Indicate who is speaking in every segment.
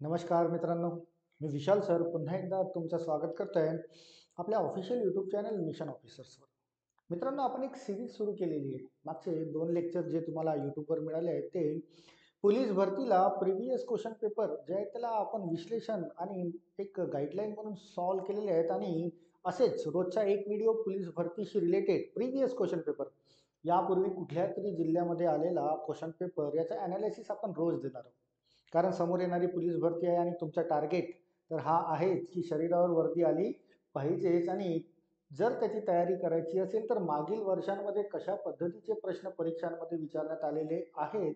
Speaker 1: नमस्कार मित्रांनो, मी विशाल सर पुन्हा एकदा तुमचं स्वागत करतोय आपल्या ऑफिशियल यूट्यूब चॅनल मिशन ऑफिसर्सवर. मित्रांनो, आपण एक सिरीज सुरू केलेली आहे. मागचे 2 लेक्चर जे तुम्हाला यूट्यूबवर मिळाले आहेत ते पोलीस भरतीला प्रिव्हियस क्वेश्चन पेपर जे आहे त्याला आपण विश्लेषण आणि एक गाईडलाईन म्हणून सॉल्व्ह केलेले आहेत. आणि असेच रोजचा एक व्हिडिओ पोलीस भरतीशी रिलेटेड प्रिव्हियस क्वेश्चन पेपर, यापूर्वी कुठल्या तरी जिल्ह्यामध्ये आलेला क्वेश्चन पेपर याचा ॲनालिसिस आपण रोज देणार आहोत. कारण समोर येणारी पोलीस भरती आहे आणि तुमचा टार्गेट तर हा आहेच की शरीरावर वर्दी आली पाहिजेच. आणि जर त्याची तयारी करायची असेल तर मागील वर्षांमध्ये कशा पद्धतीचे प्रश्न परीक्षांमध्ये विचारण्यात आलेले आहेत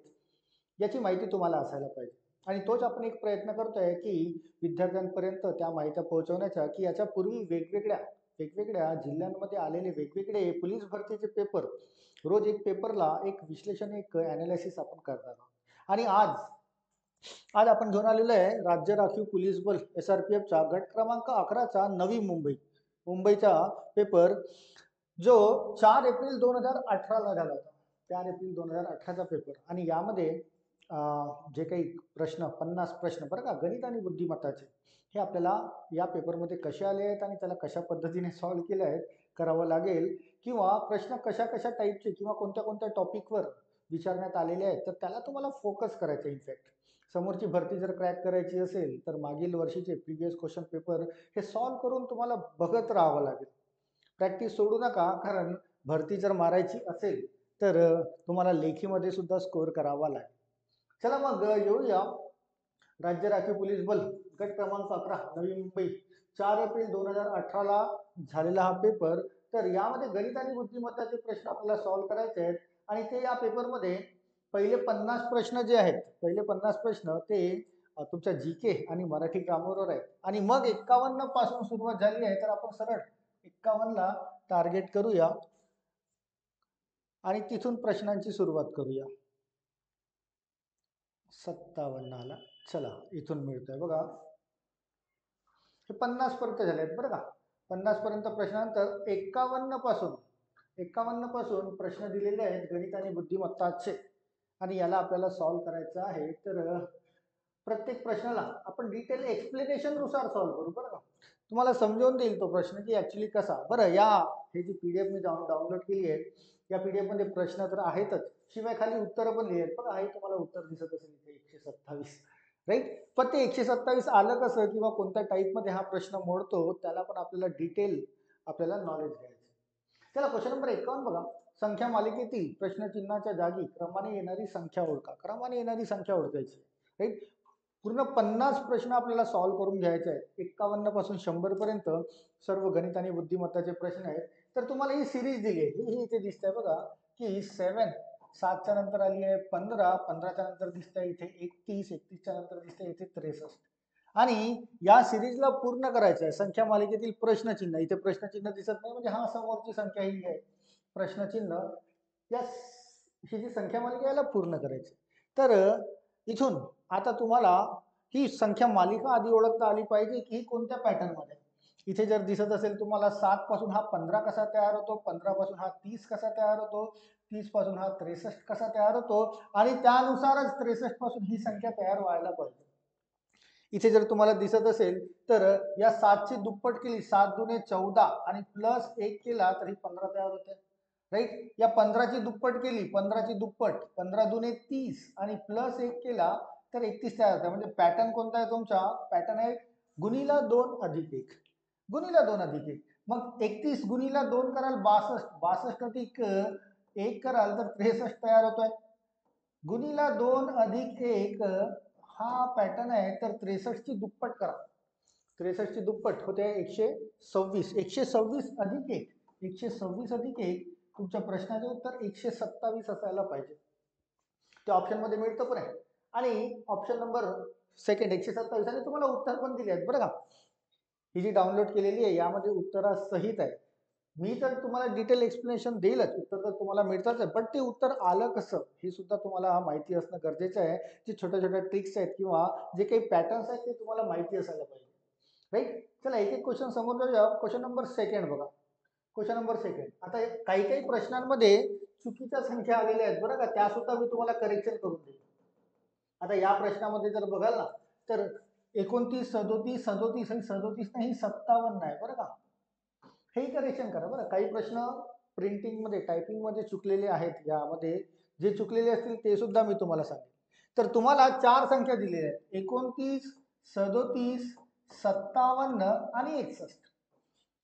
Speaker 1: याची माहिती तुम्हाला असायला पाहिजे. आणि तोच आपण एक प्रयत्न करतोय की विद्यार्थ्यांपर्यंत त्या माहित्या पोहोचवण्याचा, की याच्यापूर्वी वेगवेगळ्या वेगवेगळ्या जिल्ह्यांमध्ये आलेले वेगवेगळे पोलीस भरतीचे पेपर, रोज एक पेपरला एक विश्लेषण, एक ॲनालिसिस आपण करणार आहोत. आणि आज आज आपण घेऊन आलेलो आहे राज्य राखीव पोलीस बल SRPFचा गट क्रमांक 11चा नवी मुंबई मुंबईचा पेपर, जो 4 एप्रिल 2018ला झाला होता. 4 एप्रिल 2018चा पेपर. आणि यामध्ये जे काही प्रश्न 50 प्रश्न बरं का, गणित आणि बुद्धिमत्ताचे, हे आपल्याला या पेपरमध्ये कसे आले आहेत आणि त्याला कशा पद्धतीने सॉल्व्ह केले आहेत करावं लागेल, किंवा प्रश्न कशा कशा टाईपचे किंवा कोणत्या कोणत्या टॉपिकवर विचारण्यात आलेले आहेत, तर त्याला तुम्हाला फोकस करायचं. इनफॅक्ट समोरची भरती जर क्रॅक करायची असेल तर मागील वर्षीचे प्रिव्हियस क्वेश्चन पेपर हे सॉल्व्ह करून तुम्हाला बघत राहावं लागेल. प्रॅक्टिस सोडू नका, कारण भरती जर मारायची असेल तर तुम्हाला लेखीमध्ये सुद्धा स्कोअर करावा लागेल. चला मग येऊया राज्य राखीव पोलीस बल गट क्रमांक 11 नवी मुंबई, 4 एप्रिल 2018ला झालेला हा पेपर. तर यामध्ये गणित आणि बुद्धिमत्ताचे प्रश्न आपल्याला सॉल्व्ह करायचे आहेत. आणि ते या पेपरमध्ये पहिले 50 प्रश्न जे आहेत, पहिले 50 प्रश्न ते तुमच्या GK आणि मराठी ग्रामरवर आहेत. आणि मग 51 पासून सुरुवात झाली आहे, तर आपण सरळ 51ला टार्गेट करूया आणि तिथून प्रश्नांची सुरुवात करूया. 57 आला. चला, इथून मिळतोय बघा. हे 50 पर्यंत झाले आहेत बरं का. 50 पर्यंत प्रश्नानंतर 51 पासून प्रश्न दिलेले आहेत गणित आणि बुद्धिमत्ताचे. आणि याला आपल्याला सॉल्व्ह करायचं आहे. तर प्रत्येक प्रश्नाला आपण डिटेल एक्सप्लेनेशन नुसार सॉल्व्ह करू बरं का. तुम्हाला समजावून देईल तो प्रश्न की ऍक्च्युली कसा. बरं, हे जी PDF मी डाउनलोड केली आहे, या PDF मध्ये प्रश्न तर आहेतच, शिवाय खाली उत्तर पण लिहिली आहेत बघा. हे तुम्हाला उत्तर दिसत असेल इथे 127, राईट. पण ते 127 आलं कसं किंवा कोणत्या टाईपमध्ये हा प्रश्न मोडतो त्याला पण आपल्याला डिटेल आपल्याला नॉलेज घ्यायचं. चला, क्वेश्चन नंबर 51 बघा. संख्या मालिकेतील प्रश्नचिन्हाच्या जागी क्रमाने येणारी संख्या ओळखा. क्रमाने येणारी संख्या ओळखायची, राईट. पूर्ण 50 प्रश्न आपल्याला सॉल्व्ह करून घ्यायचे आहेत. 51 पासून 100 पर्यंत सर्व गणित आणि बुद्धिमत्ताचे प्रश्न आहेत. तर तुम्हाला ही सिरीज दिली आहे, ही इथे दिसतंय बघा की 7च्या नंतर आली आहे 15, 15च्या नंतर दिसतंय इथे 31, 31च्या नंतर दिसतंय इथे 63. आणि या सिरीजला पूर्ण करायचं आहे. संख्या मालिकेतील प्रश्नचिन्ह, इथे प्रश्नचिन्ह दिसत नाही म्हणजे हा समोरची संख्या ही आहे प्रश्नचिन्ह. या ही जी संख्या मालिका याला पूर्ण करायची. तर इथून आता तुम्हाला ही संख्या मालिका आधी ओळखता आली पाहिजे की ही कोणत्या पॅटर्न मध्ये. इथे जर दिसत असेल तुम्हाला 7 पासून हा 15 कसा तयार होतो, 15 पासून हा 30 कसा तयार होतो, 30 पासून हा 63 कसा तयार होतो, आणि त्यानुसारच 63 पासून ही संख्या तयार व्हायला पाहिजे. इथे जर तुम्हाला दिसत असेल तर या 7ची दुप्पट केली, 7 दुने 14 आणि प्लस 1 केला तर ही 15 तयार होते, राईट. या 15ची दुप्पट केली, 15ची दुप्पट, 15 दुने 30 आणि प्लस 1 केला तर 31 तयार होते. म्हणजे पॅटर्न कोणता आहे तुमचा? पॅटर्न आहे गुणिला 2 अधिक 1, गुणिला 2 अधिक 1. मग 31 गुणिला 2 कराल 62, 62 अधिक 1 कराल तर 63 तयार होतोय. गुणिला 2 अधिक 1 हा पॅटर्न आहे, तर 63 ची दुप्पट करा. 63 ची दुप्पट होते 126. 126 अधिक 1, 126 अधिक 1, तुमच्या प्रश्नाचे उत्तर 127 असायला पाहिजे. ते ऑप्शन मध्ये मिळतं पण आहे. आणि ऑप्शन नंबर सेकंड 127, आणि तुम्हाला उत्तर पण दिले आहेत बरं का. ही जी डाउनलोड केलेली आहे यामध्ये उत्तरासहित आहे. मी तर तुम्हाला डिटेल एक्सप्लेनेशन देईलच, उत्तर तर तुम्हाला मिळतच आहे, पण ते उत्तर आलं कसं हे सुद्धा तुम्हाला माहिती असणं गरजेचं आहे. जे छोट्या छोट्या ट्रिक्स आहेत किंवा जे काही पॅटर्न्स आहेत ते तुम्हाला माहिती असायला पाहिजे, राईट. चला, एक एक क्वेश्चन समोर जाऊया. क्वेश्चन नंबर सेकंड बघा. Question number second. आता काही काही प्रश्नांमध्ये चुकीच्या संख्या आलेल्या आहेत बरं का, त्या सुद्धा मी तुम्हाला करेक्शन करून देईल. आता या प्रश्नामध्ये जर बघाल ना, तर 29, 37, 37 आणि 37 नाही 57 आहे बरं का. हे करेक्शन करा बरं. काही प्रश्न प्रिंटिंगमध्ये टायपिंगमध्ये चुकलेले आहेत. यामध्ये जे चुकलेले असतील ते सुद्धा मी तुम्हाला सांगेन. तर तुम्हाला 4 संख्या दिलेल्या आहेत. 29, 37, 57 आणि 61.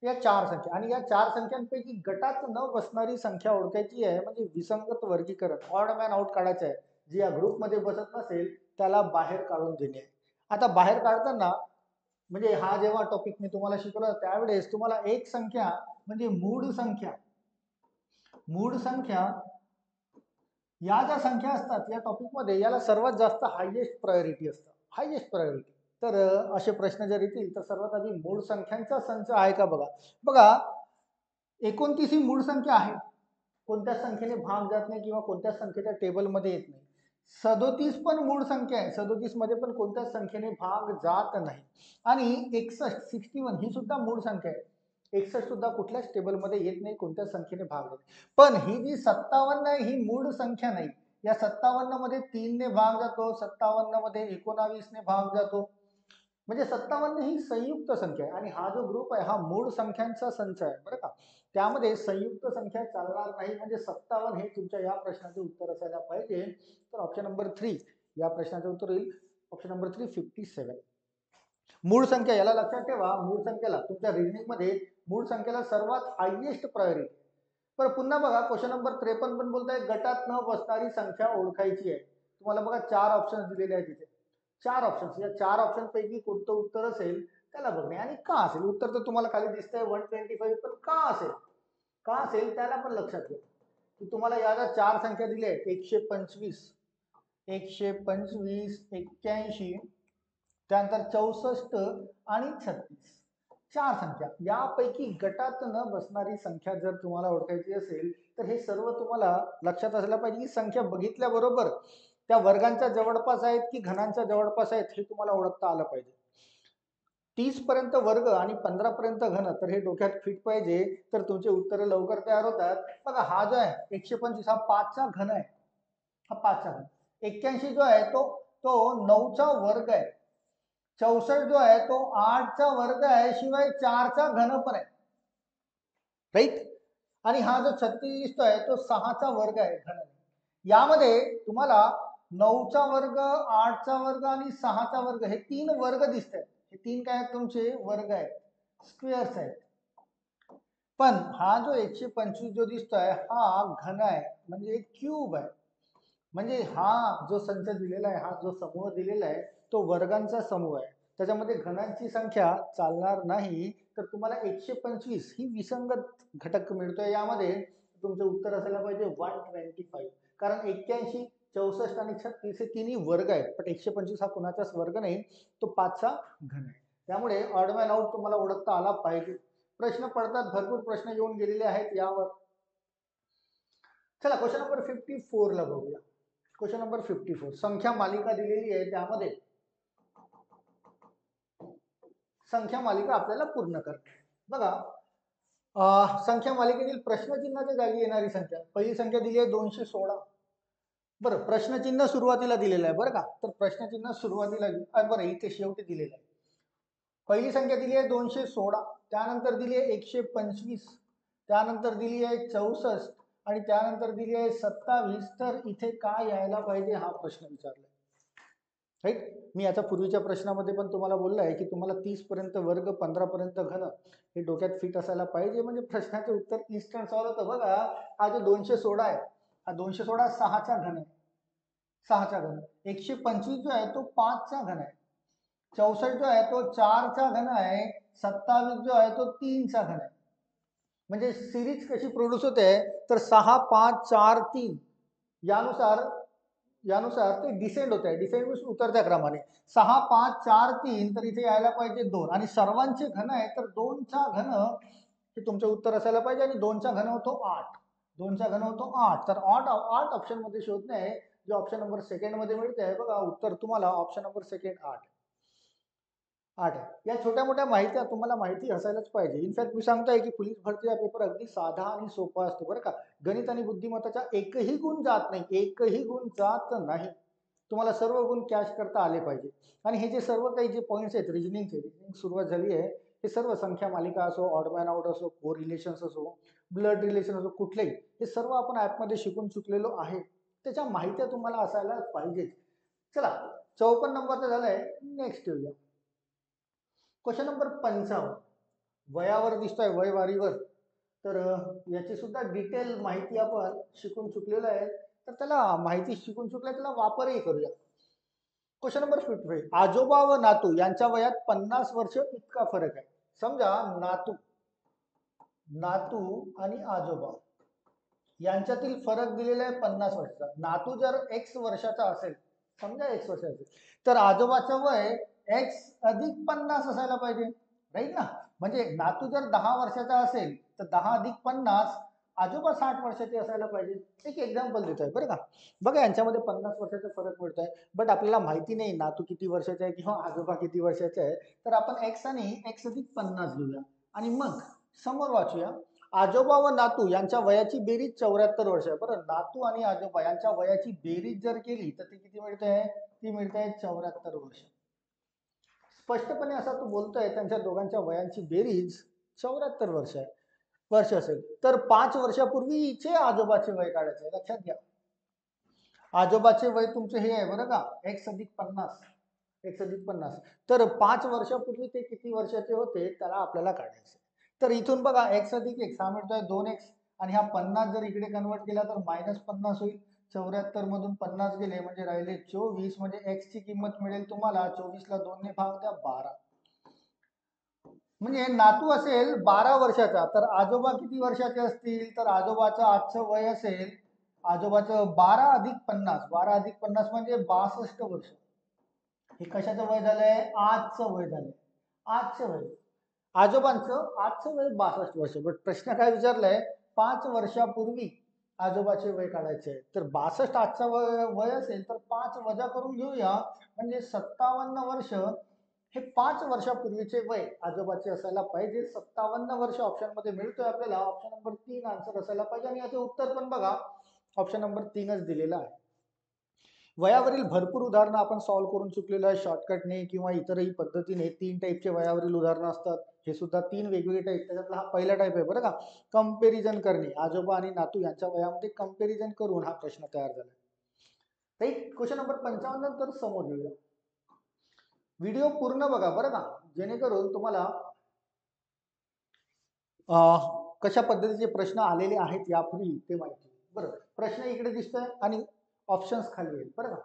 Speaker 1: या 4 संख्या आणि या 4 संख्यांपैकी गटात न बसणारी संख्या ओळखायची आहे, म्हणजे विसंगत वर्गीकरण, ऑड मॅन आउट काढायचं आहे. जी या ग्रुपमध्ये बसत नसेल त्याला बाहेर काढून देणे आहे. आता बाहेर काढताना म्हणजे हा जेव्हा टॉपिक मी तुम्हाला शिकवला त्यावेळेस तुम्हाला एक संख्या म्हणजे मूळ संख्या या ज्या संख्या असतात या टॉपिकमध्ये याला सर्वात जास्त हायएस्ट प्रायोरिटी असतं. Highest priority. तर असे प्रश्न जर येतील तर सर्वात आधी मूळ संख्यांचा संच आहे का बघा. बघा 29 ही मूळ संख्या आहे. कोणत्याच संख्येने भाग जात नाही किंवा कोणत्याच संख्येच्या टेबलमध्ये येत नाही. 37 पण मूळ संख्या आहे. 37 मध्ये पण कोणत्याच संख्येने भाग जात नाही. आणि 61 ही सुद्धा मूळ संख्या आहे. 61 सुद्धा कुठल्याच टेबलमध्ये येत नाही, कोणत्याच संख्येने भाग जात. पण ही जी 57 आहे ही मूळ संख्या नाही. या 57 मध्ये 3 ने भाग जातो, 57 मध्ये 19 ने भाग जातो. म्हणजे 57 ही संयुक्त संख्या आहे आणि हा जो ग्रुप आहे हा मूळ संख्यांचा संच आहे बरं का. त्यामध्ये संयुक्त संख्या चालणार नाही. म्हणजे 57 हे तुमच्या या प्रश्नाचे उत्तर असायला पाहिजे. तर ऑप्शन नंबर 3 या प्रश्नाचे उत्तर येईल. Option number 3 57. मूळ संख्या याला लक्षात ठेवा. मूळ संख्येला तुमच्या रिजनिंग मध्ये मूळ संख्येला सर्वात हायएस्ट प्रायोरिटी. पण पुन्हा बघा क्वेश्चन नंबर 53 पण बोलताय गटात न बसणारी संख्या ओळखायची आहे. तुम्हाला बघा 4 ऑप्शन दिलेले आहेत तिथे. 4 ऑप्शन्स. या 4 ऑप्शन पैकी कोणतं उत्तर असेल त्याला बघणे. आणि का असेल उत्तर तर तुम्हाला खाली दिसतंय 125. पण का असेल, का असेल त्याला पण लक्षात घ्या की तुम्हाला या ज्या 4 संख्या दिल्या आहेत 125, 81, त्यानंतर 64 आणि 36, 4 संख्या. यापैकी गटात न बसणारी संख्या जर तुम्हाला ओळखायची असेल तर हे सर्व तुम्हाला लक्षात असलं पाहिजे की संख्या बघितल्याबरोबर त्या वर्गांच्या जवळपास आहेत की घनांच्या जवळपास आहेत हे तुम्हाला ओळखता आलं पाहिजे. 30 पर्यंत वर्ग आणि 15 पर्यंत घन तर हे डोक्यात फिट पाहिजे. तर तुमचे उत्तर लवकर तयार होतात. बघा हा जो आहे 125 हा 5 चा घन आहे. हा 5 चा घन. 81 जो आहे तो 9 चा वर्ग आहे. 64 जो आहे तो 8 चा वर्ग आहे, शिवाय 4 चा घन पण आहे. राईट. आणि हा जो 36 दिसतोय तो 6 चा वर्ग आहे घन. यामध्ये तुम्हाला 9 चा वर्ग, 8 चा वर्ग आणि 6 चा वर्ग हे 3 वर्ग दिसत आहेत. हे 3 काय आहेत तुमचे वर्ग आहेत, स्क्वेअर्स आहेत. पण हा जो 125 जो दिसतोय हा घन आहे, म्हणजे क्यूब आहे. म्हणजे हा जो संच दिलेला आहे, हा जो समूह दिलेला आहे तो वर्गांचा समूह आहे. त्याच्यामध्ये घनांची संख्या चालणार नाही. तर तुम्हाला 125 ही विसंगत घटक मिळतोय. यामध्ये तुमचं उत्तर असायला पाहिजे 125. कारण 81, 64 आणि 36 हे तिन्ही वर्ग आहेत. पण 125 हा कुणाचाच वर्ग नाही, तो 5 चा घन आहे. त्यामुळे ऑड मॅन आउट तुम्हाला ओळखता आला पाहिजे. प्रश्न पडतात, भरपूर प्रश्न येऊन गेलेले आहेत यावर. चला क्वेश्चन नंबर 54 ला बघूया. क्वेश्चन नंबर 54 संख्या मालिका दिलेली आहे. त्यामध्ये संख्या मालिका आपल्याला पूर्ण करते. बघा संख्या मालिकेतील प्रश्नचिन्हाच्या जागी येणारी संख्या. पहिली संख्या दिली आहे 216. बरं प्रश्नचिन्ह सुरुवातीला दिलेलं आहे बरं का. तर प्रश्नचिन्ह सुरुवातीला बरं इथे शेवटी दिलेलं आहे. पहिली संख्या दिली आहे 216, त्यानंतर दिली आहे 125, त्यानंतर दिली आहे 64 आणि त्यानंतर दिली आहे 27. तर इथे काय यायला पाहिजे हा प्रश्न विचारला. राईट. मी याच्या पूर्वीच्या प्रश्नामध्ये पण तुम्हाला बोललो आहे की तुम्हाला 30 पर्यंत वर्ग, 15 पर्यंत घन हे डोक्यात फिट असायला पाहिजे. म्हणजे प्रश्नाचे उत्तर इन्स्टंट सॉल्व्ह होतं. बघा हा जो 216 आहे हा 216 6 चा घन आहे. 6 चा घन. 125 जो आहे तो 5 चा घन आहे. 64 जो आहे तो 4 चा घन आहे. 27 जो आहे तो 3 चा घन आहे. म्हणजे सिरीज कशी प्रोड्यूस होते तर 6, 5, 4, 3 यानुसार ते डिसेंड होत आहे. डिसेंड मीन्स उतरत्या क्रमाने. 6, 5, 4, 3 तर इथे यायला पाहिजे 2 आणि सर्वांचे घन आहे तर 2 चा घन हे तुमचं उत्तर असायला पाहिजे. आणि 2 चा घन होतो 8. 2 चा घन होतो 8. तर 8 ऑप्शन मध्ये शोधणे आहे. जे ऑप्शन नंबर सेकंड मध्ये मिळते आहे बघा उत्तर तुम्हाला ऑप्शन नंबर सेकंड 8 आहे. या छोट्या मोठ्या माहित्या तुम्हाला माहिती असायलाच पाहिजे. इनफॅक्ट मी सांगतोय की पोलीस भरतीचा पेपर अगदी साधा आणि सोपा असतो बरं का. गणित आणि बुद्धिमत्ताचा एकही गुण जात नाही, एकही गुण जात नाही. तुम्हाला सर्व गुण कॅच करता आले पाहिजे. आणि हे जे सर्व काही जे पॉईंट्स आहेत रिजनिंगचे, रिजनिंग सुरुवात झाली आहे, हे सर्व संख्या मालिका असो, ऑड मॅन आउट असो, को रिलेशन्स असो, ब्लड रिलेशन असो, कुठलेही हे सर्व आपण ॲपमध्ये शिकून चुकलेलो आहे. त्याच्या माहित्या तुम्हाला असायला पाहिजेच. चला 54 नंबरचा झालाय. नेक्स्ट येऊया. क्वेश्चन नंबर 55 वयावर दिसतोय, वयवारीवर. तर याची सुद्धा डिटेल माहिती आपण शिकून चुकलेलो आहे. तर त्याला माहिती शिकून चुकल्या त्याला वापरही करूया. क्वेश्चन नंबर 55 आजोबा व नातू यांच्या वयात 50 वर्ष इतका फरक आहे. समजा नातू नातू आणि आजोबा यांच्यातील फरक दिलेला आहे 50 वर्षाचा. नातू जर x वर्षाचा असेल, समजा x वर्षाचा असेल, तर आजोबाचं वय x अधिक 50 असायला पाहिजे, राईट ना. म्हणजे नातू जर 10 वर्षाचा असेल तर 10 अधिक 50 आजोबा 60 वर्षाचे असायला पाहिजे. एक एक्झाम्पल देत आहे बरं का. बघा यांच्यामध्ये 50 वर्षाचा फरक मिळतोय, बट आपल्याला माहिती नाही नातू किती वर्षाचा आहे किंवा आजोबा किती वर्षाचा आहे. तर आपण x आणि x अधिक 50 घेऊया आणि मग समोर वाचूया. आजोबा व नातू यांच्या वयाची बेरीज 74 वर्ष आहे. बरं, नातू आणि आजोबा यांच्या वयाची बेरीज जर केली तर ती किती मिळते? ती मिळते 74 वर्ष. स्पष्टपणे असा तू बोलतोय त्यांच्या दोघांच्या वयांची बेरीज 74 वर्ष असेल. तर 5 वर्षापूर्वीचे आजोबाचे वय काढायचे, लक्षात घ्या. आजोबाचे वय तुमचे हे आहे बरं का, x अधिक 50. तर 5 वर्षापूर्वी ते किती वर्षाचे होते त्याला आपल्याला काढायचे. तर इथून बघा x अधिक x हा मिळतोय 2x आणि हा 50 जर इकडे कन्वर्ट केला तर -50 होईल. 74 मधून 50 गेले म्हणजे राहिले 24. म्हणजे x ची किंमत मिळेल तुम्हाला 24 ला 2 ने भाग द्या 12. म्हणजे नातू असेल 12 वर्षाचा, तर आजोबा किती वर्षाचे असतील? तर आजोबाचं आजचं वय असेल, आजोबाचं 12 अधिक 50. 12 अधिक 50 म्हणजे 62 वर्ष. हे कशाचं वय झालंय? आजचं वय झालंय. आजचं वय आजोबांचं आजचं वय 62 वर्ष. बट प्रश्न काय विचारलाय? 5 वर्षापूर्वी आजोबाचे वय काढायचे आहे. तर 62 आजचा वय असेल तर 5 वजा करून घेऊया, म्हणजे 57 वर्ष हे 5 वर्षापूर्वीचे वय आजोबाचे असायला पाहिजे. 57 वर्ष ऑप्शन मध्ये मिळतोय आपल्याला. ऑप्शन नंबर 3 आन्सर असायला पाहिजे. आणि याचे उत्तर पण बघा ऑप्शन नंबर 3च दिलेला आहे. वयावरील भरपूर उदाहरणं आपण सॉल्व्ह करून चुकलेलो आहे शॉर्टकटने किंवा इतरही पद्धतीने. 3 टाईपचे वयावरील उदाहरणं असतात. हे सुद्धा 3 वेगवेगळे टाईप. त्याच्यातला हा पहिला टाईप आहे बरं का, कंपॅरिझन करणे. आजोबा आणि नातू यांच्या वयामध्ये कंपॅरिझन करून हा प्रश्न तयार झाला. राईट. क्वेश्चन नंबर 55 नंतर समोर घेऊया. व्हिडिओ पूर्ण बघा बरं का, जेणेकरून तुम्हाला कशा पद्धतीचे प्रश्न आलेले आहेत यापूर्वी ते माहिती. बरं, प्रश्न इकडे दिसतोय आणि ऑप्शन्स खाली आहेत बरं का.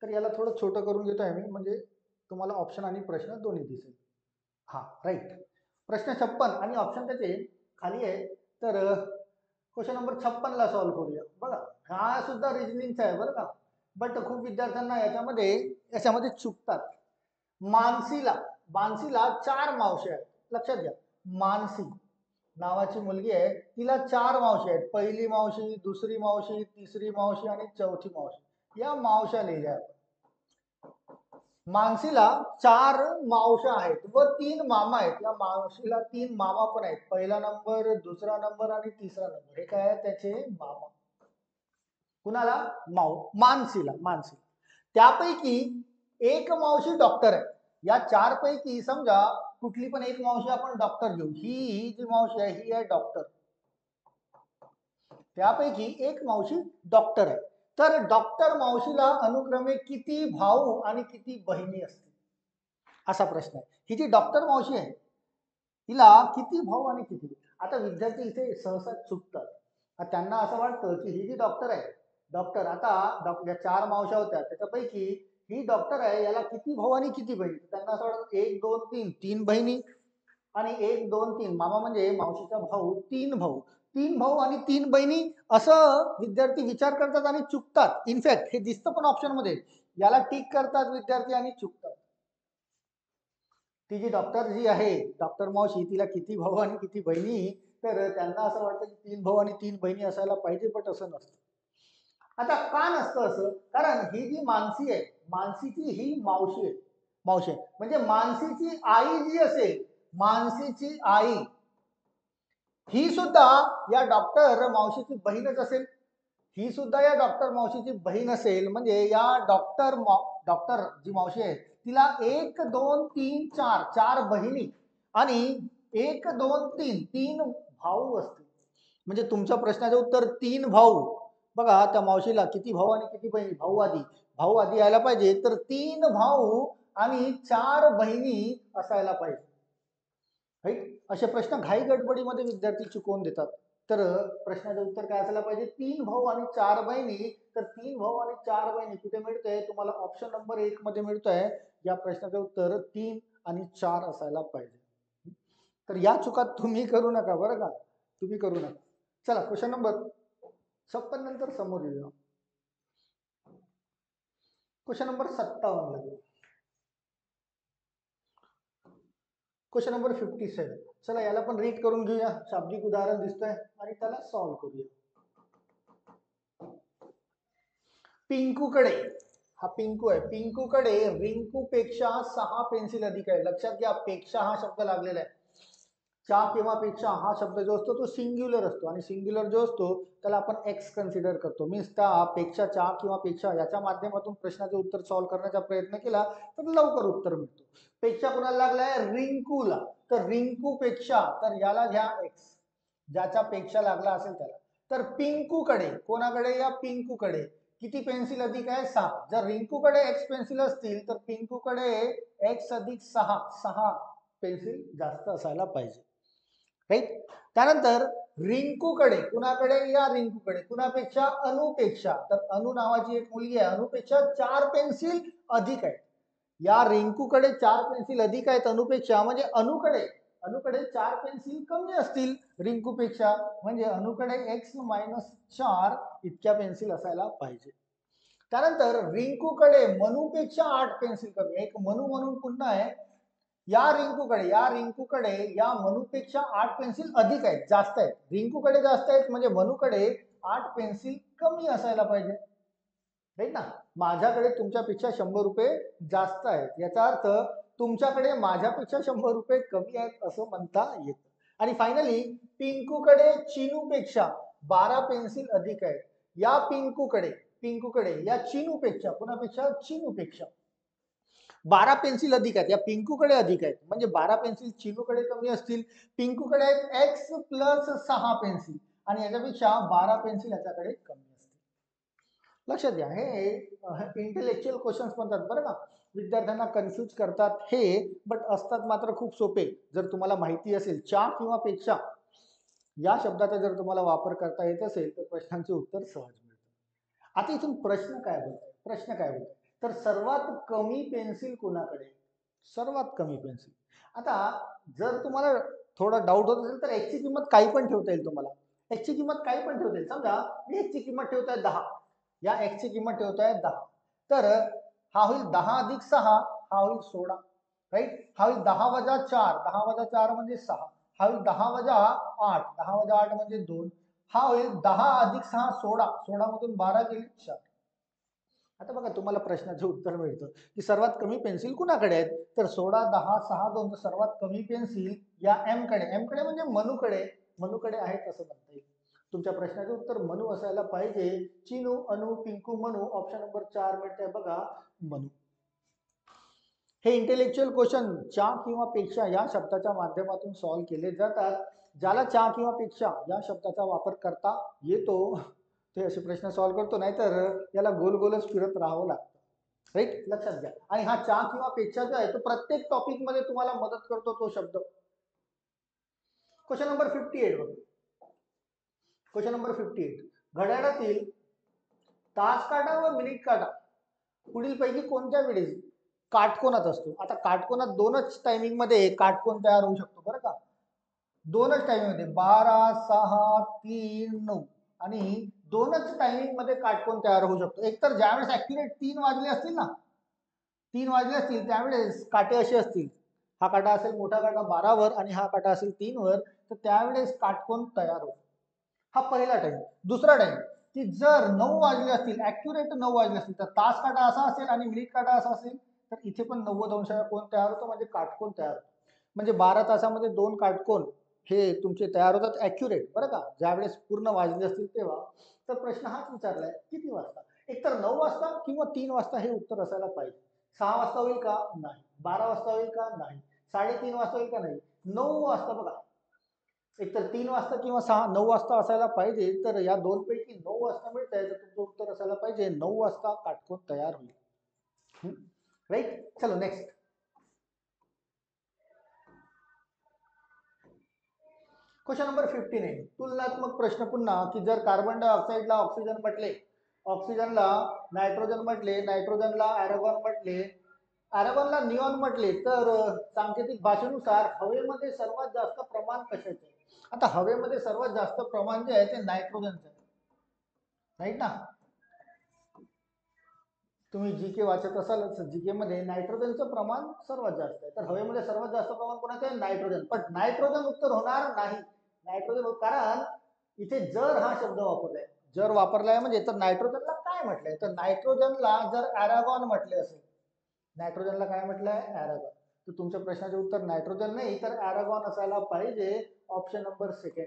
Speaker 1: तर याला थोडं छोटं करून घेतोय मी, म्हणजे तुम्हाला ऑप्शन आणि प्रश्न दोन्ही दिसेल. हा राईट. प्रश्न 56 आणि ऑप्शन त्याचे खाली आहे. तर क्वेश्चन नंबर 56 ला सॉल्व्ह करूया. बघा हा सुद्धा रिजनिंगचा आहे बरं का, बट खूप विद्यार्थ्यांना याच्यामध्ये चुकतात. मानसीला 4 मावशी आहेत. लक्षात घ्या, मानसी नावाची मुलगी आहे, तिला 4 मावशी आहेत. पहिली मावशी, दुसरी मावशी, तिसरी मावशी आणि चौथी मावशी. या मावश्या लिहिल्या आपण. मानसीला 4 मावश्या आहेत व 3 मामा आहेत. या मावशीला 3 मामा पण आहेत. पहिला नंबर, दुसरा नंबर आणि तिसरा नंबर हे काय आहे? त्याचे मामा. कुणाला? मानसीला. त्यापैकी एक मावशी डॉक्टर आहे. या 4 पैकी समजा कुठली पण एक मावशी आपण डॉक्टर घेऊ. ही जी मावशी आहे ही आहे डॉक्टर. त्यापैकी एक मावशी डॉक्टर आहे. तर डॉक्टर मावशीला अनुक्रमे किती भाऊ आणि किती बहिणी असतील? असा प्रश्न आहे. ही जी डॉक्टर मावशी आहे तिला किती भाऊ आणि किती बहिणी? आता विद्यार्थी इथे सहसा चुकतात. त्यांना असं वाटतं की ही जी डॉक्टर आहे, डॉक्टर आता 4 मावश्या होत्या त्याच्यापैकी ही डॉक्टर आहे, याला किती भाऊ आणि किती बहिणी? त्यांना असं वाटतं 1 2 3 3 बहिणी आणि 1 2 3 मामा म्हणजे मावशीचा भाऊ, 3 भाऊ. 3 भाऊ आणि 3 बहिणी असं विद्यार्थी विचार करतात आणि चुकतात. इनफॅक्ट हे दिसतं पण ऑप्शन मध्ये. याला टिक करतात विद्यार्थी आणि चुकतात. ती जी डॉक्टर जी आहे, डॉक्टर मावशी, तिला किती भाऊ आणि किती बहिणी? तर त्यांना असं वाटतं की 3 भाऊ आणि 3 बहिणी असायला पाहिजे, बट असं नसतं. आता का नसतं असं? कारण ही जी मानसी आहे, मानसीची ही मावशी आहे. म्हणजे मानसीची आई जी असेल, मानसीची आई ही सुद्धा या डॉक्टर मावशीची बहीणच असेल. ही सुद्धा या डॉक्टर मावशीची बहीण असेल, म्हणजे या डॉक्टर जी मावशी आहे तिला 1 2 3 4 4 बहिणी आणि 1 2 3 3 भाऊ असतील. म्हणजे तुमच्या प्रश्नाचं उत्तर 3 भाऊ. बघा त्या मावशीला किती भाऊ आणि किती बहिणी, भाऊ आधी यायला पाहिजे, तर 3 भाऊ आणि 4 बहिणी असायला पाहिजे. राईट. असे प्रश्न घाई गडबडीमध्ये विद्यार्थी चुकवून देतात. तर प्रश्नाचं उत्तर काय असायला पाहिजे, 3 भाऊ आणि 4 बहिणी. तर 3 भाऊ आणि 4 बहिणी कुठे मिळतंय तुम्हाला, ऑप्शन नंबर 1 मध्ये मिळतंय. या प्रश्नाचं उत्तर 3 आणि 4 असायला पाहिजे. तर या चुका तुम्ही करू नका बरं का, तुम्ही करू नका. चला क्वेश्चन नंबर 56 नंतर समोर येऊया. क्वेश्चन नंबर 57 ला. Question number 57. चला याला पण रीड करून घेऊया. शाब्दिक उदाहरण दिसतंय आणि त्याला सॉल्व्ह करूया. पिंकूकडे, हा पिंकू आहे, पिंकूकडे रिंकूपेक्षा 6 पेन्सिल अधिक आहे. लक्षात घ्या, पेक्षा हा शब्द लागलेला आहे. चा किंवा पेक्षा हा शब्द जो असतो तो सिंग्युलर असतो आणि सिंग्युलर जो असतो त्याला आपण एक्स कन्सिडर करतो. मीन्स त्या पेक्षा, चा किंवा पेक्षा याच्या माध्यमातून प्रश्नाचं उत्तर सॉल्व्ह करण्याचा प्रयत्न केला तर लवकर उत्तर मिळतो. पेक्षा कोणाला लागलाय, रिंकूला. तर रिंकूपेक्षा, तर याला घ्या एक्स, ज्याच्या पेक्षा लागला असेल त्याला. तर पिंकूकडे, कोणाकडे, या पिंकूकडे किती पेन्सिल अधिक आहे, 6. जर रिंकूकडे एक्स पेन्सिल असतील तर पिंकूकडे एक्स अधिक 6 पेन्सिल जास्त असायला पाहिजे. राईट. त्यानंतर रिंकूकडे, कुणाकडे, या रिंकूकडे, कुणापेक्षा, अनुपेक्षा. तर अनु नावाची एक मुलगी आहे, अनुपेक्षा 4 पेन्सिल अधिक आहेत. या रिंकूकडे 4 पेन्सिल अधिक आहेत अनुपेक्षा, म्हणजे अनुकडे 4 पेन्सिल कमी असतील रिंकूपेक्षा, म्हणजे अनुकडे x - 4 इतक्या पेन्सिल असायला पाहिजे. त्यानंतर रिंकूकडे मनूपेक्षा 8 पेन्सिल कमी. एक मनू म्हणून पुन्हा आहे. या रिंकूकडे या मनूपेक्षा 8 पेन्सिल अधिक आहेत, जास्त आहेत. रिंकूकडे जास्त आहेत म्हणजे मनूकडे 8 पेन्सिल कमी असायला पाहिजे. राईट ना. माझ्याकडे तुमच्यापेक्षा 100 रुपये जास्त आहेत, याचा अर्थ तुमच्याकडे माझ्यापेक्षा 100 रुपये कमी आहेत असं म्हणता येतं. आणि फायनली पिंकूकडे चिनूपेक्षा 12 पेन्सिल अधिक आहेत. या पिंकूकडे या चिनूपेक्षा, कुणापेक्षा, चिनूपेक्षा 12 पेन्सिल अधिक आहेत. या पिंकूकडे अधिक आहेत म्हणजे 12 पेन्सिल चिनूकडे कमी असतील. पिंकूकडे आहेत एक्स प्लस 6 पेन्सिल आणि याच्यापेक्षा 12 पेन्सिल याच्याकडे कमी असतील. लक्षात घ्या, हे इंटेलेक्च्युअल क्वेश्चन्स म्हणतात बरं का. विद्यार्थ्यांना कन्फ्यूज करतात हे, बट असतात मात्र खूप सोपे. जर तुम्हाला माहिती असेल चा किंवा पेक्षा या शब्दाचा जर तुम्हाला वापर करता येत असेल तर प्रश्नांचे उत्तर सहज मिळतं. आता इथून प्रश्न काय बोलतोय, तर सर्वात कमी पेन्सिल कोणाकडे, सर्वात कमी पेन्सिल. आता जर तुम्हाला थोडा डाऊट होत असेल तर एक्सची किंमत काही पण ठेवता येईल तुम्हाला. एक्सची किंमत काही पण ठेवता येईल. समजा मी एक्सची किंमत ठेवतोय 10, या एक्सची किंमत ठेवतोय 10, तर हा होईल 10 अधिक 6, हा होईल 16. राईट. हा होईल 10 वजा 4, 10 वजा 4 म्हणजे 6, हा होईल 10 वजा 8, 10 वजा 8 म्हणजे 2, हा होईल 10 अधिक 6 16, 16 मधून 12 गेली 4. आता बघा तुम्हाला प्रश्नाचं उत्तर मिळतं की सर्वात कमी पेन्सिल कुणाकडे आहेत, तर 16 10 6 2, सर्वात कमी पेन्सिल या एम कडे म्हणजे मनूकडे आहेत असं म्हणता येईल. तुमच्या प्रश्नाचं उत्तर मनू असायला पाहिजे. चिनू, अनु, पिंकू, मनू. ऑप्शन नंबर 4 मिळतंय बघा, मनू. हे इंटेलेक्च्युअल क्वेश्चन चा किंवा पेक्षा या शब्दाच्या माध्यमातून सॉल्व्ह केले जातात. ज्याला चा किंवा पेक्षा या शब्दाचा वापर करता येतो ते असे प्रश्न सॉल्व्ह करतो, नाहीतर याला गोल गोलच फिरत राहावं लागतं. राईट. लक्षात घ्या. आणि हा चा किंवा पेक्षा जो आहे तो प्रत्येक टॉपिक मध्ये तुम्हाला मदत करतो तो शब्द. क्वेश्चन नंबर 58 बघा. Question number 58. घड्याळातील तास काटा व मिनिट काटा पुढीलपैकी कोणत्या वेळेस काटकोनात असतो. आता काटकोनात दोनच टायमिंग मध्ये काटकोन तयार होऊ शकतो बरं का. दोनच टायमिंग मध्ये 12 6 3 9 आणि दोनच टायमिंग मध्ये काटकोन तयार होऊ शकतो. एकतर ज्यावेळेस ऍक्युरेट 3 वाजले असतील ना, 3 वाजले असतील त्यावेळेस काटे असे असतील, हा काटा असेल मोठा काटा 12 वर आणि हा काटा असेल 3 वर, तर त्यावेळेस काटकोन तयार होतो. हा पहिला टाइम. दुसरा टाइम की जर 9 वाजले असतील, ऍक्युरेट 9 वाजले असतील, तर तास काटा असा असेल आणि मिनिट काटा असा असेल, तर इथे पण 90 अंशाचा कोन तयार होतो म्हणजे काटकोन तयार होतो. म्हणजे 12 तासामध्ये 2 काटकोन हे तुमचे तयार होतात ॲक्युरेट बरं का, ज्यावेळेस पूर्ण वाजले असतील तेव्हा. तर प्रश्न हाच विचारलाय किती वाजता, एकतर 9 वाजता किंवा 3 वाजता हे उत्तर असायला पाहिजे. 6 वाजता होईल का? नाही. 12 वाजता होईल का? नाही. 3:30 वाजता होईल का? नाही. 9 वाजता बघा, एकतर 3 वाजता किंवा 9 वाजता असायला पाहिजे. तर या दोनपैकी 9 वाजता मिळत आहे, तर तुमचं उत्तर असायला पाहिजे 9 वाजता काटकोन तयार होईल. राईट. चलो नेक्स्ट. Question number 59. तुलनात्मक प्रश्न पुन्हा, की जर कार्बन डायऑक्साईडला ऑक्सिजन म्हटले, ऑक्सिजनला नायट्रोजन म्हटले, नायट्रोजनला अॅरोगॉन म्हटले, अॅरोगॉनला निऑन म्हटले, तर सांकेतिक भाषेनुसार हवेमध्ये सर्वात जास्त प्रमाण कशाचे? आता हवेमध्ये सर्वात जास्त प्रमाण जे आहे ते नायट्रोजनचं आहे, राईट ना. तुम्ही जीके वाचत असालच, जीके मध्ये नायट्रोजनचं प्रमाण सर्वात जास्त आहे. तर हवेमध्ये सर्वात जास्त प्रमाण कोणाचं आहे? नायट्रोजन. पण नायट्रोजन उत्तर होणार नाही. नायट्रोजन, कारण इथे जर हा शब्द वापरलाय, जर वापरलाय म्हणजे, तर नायट्रोजनला काय म्हटलंय? तर नायट्रोजनला जर अॅरागॉन म्हटले असेल, नायट्रोजनला काय म्हटलंय? अॅरागॉन. तर तुमच्या प्रश्नाचे उत्तर नायट्रोजन नाही तर अॅरागॉन असायला पाहिजे, ऑप्शन नंबर सेकंड.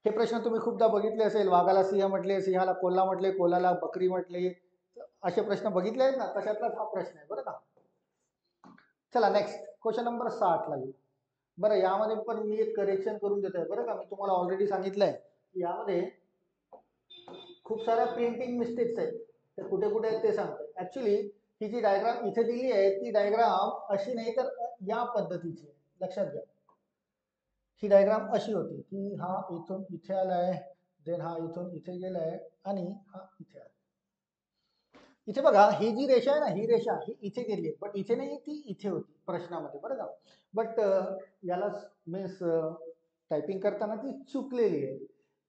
Speaker 1: हे प्रश्न तुम्ही खूपदा बघितले असेल, वाघाला सिंह म्हटले, सिंहाला कोल्हा म्हटले, कोल्हाला बकरी म्हटले, असे प्रश्न बघितले आहेत ना, तशातलाच हा प्रश्न आहे बरं का. चला नेक्स्ट, क्वेश्चन नंबर 60 ला येऊ. बरं, यामध्ये पण मी एक करेक्शन करून देत आहे बरं का. मी तुम्हाला ऑलरेडी सांगितलंय की यामध्ये खूप साऱ्या प्रिंटिंग मिस्टेक्स आहेत, तर कुठे कुठे आहेत ते सांगतो. ऍक्च्युली ही जी डायग्राम इथे दिली आहे ती डायग्राम अशी नाही तर या पद्धतीची, लक्षात घ्या. ही डायग्राम अशी होती की हा इथून इथे आलाय, देन हा इथून इथे गेलाय आणि हा इथे आला. इथे बघा, ही जी रेषा आहे ना, ही रेषा ही इथे गेली आहे, पण इथे नाही, ती इथे होती प्रश्नामध्ये बरं का. बट याला मीन्स टायपिंग करताना ती चुकलेली आहे.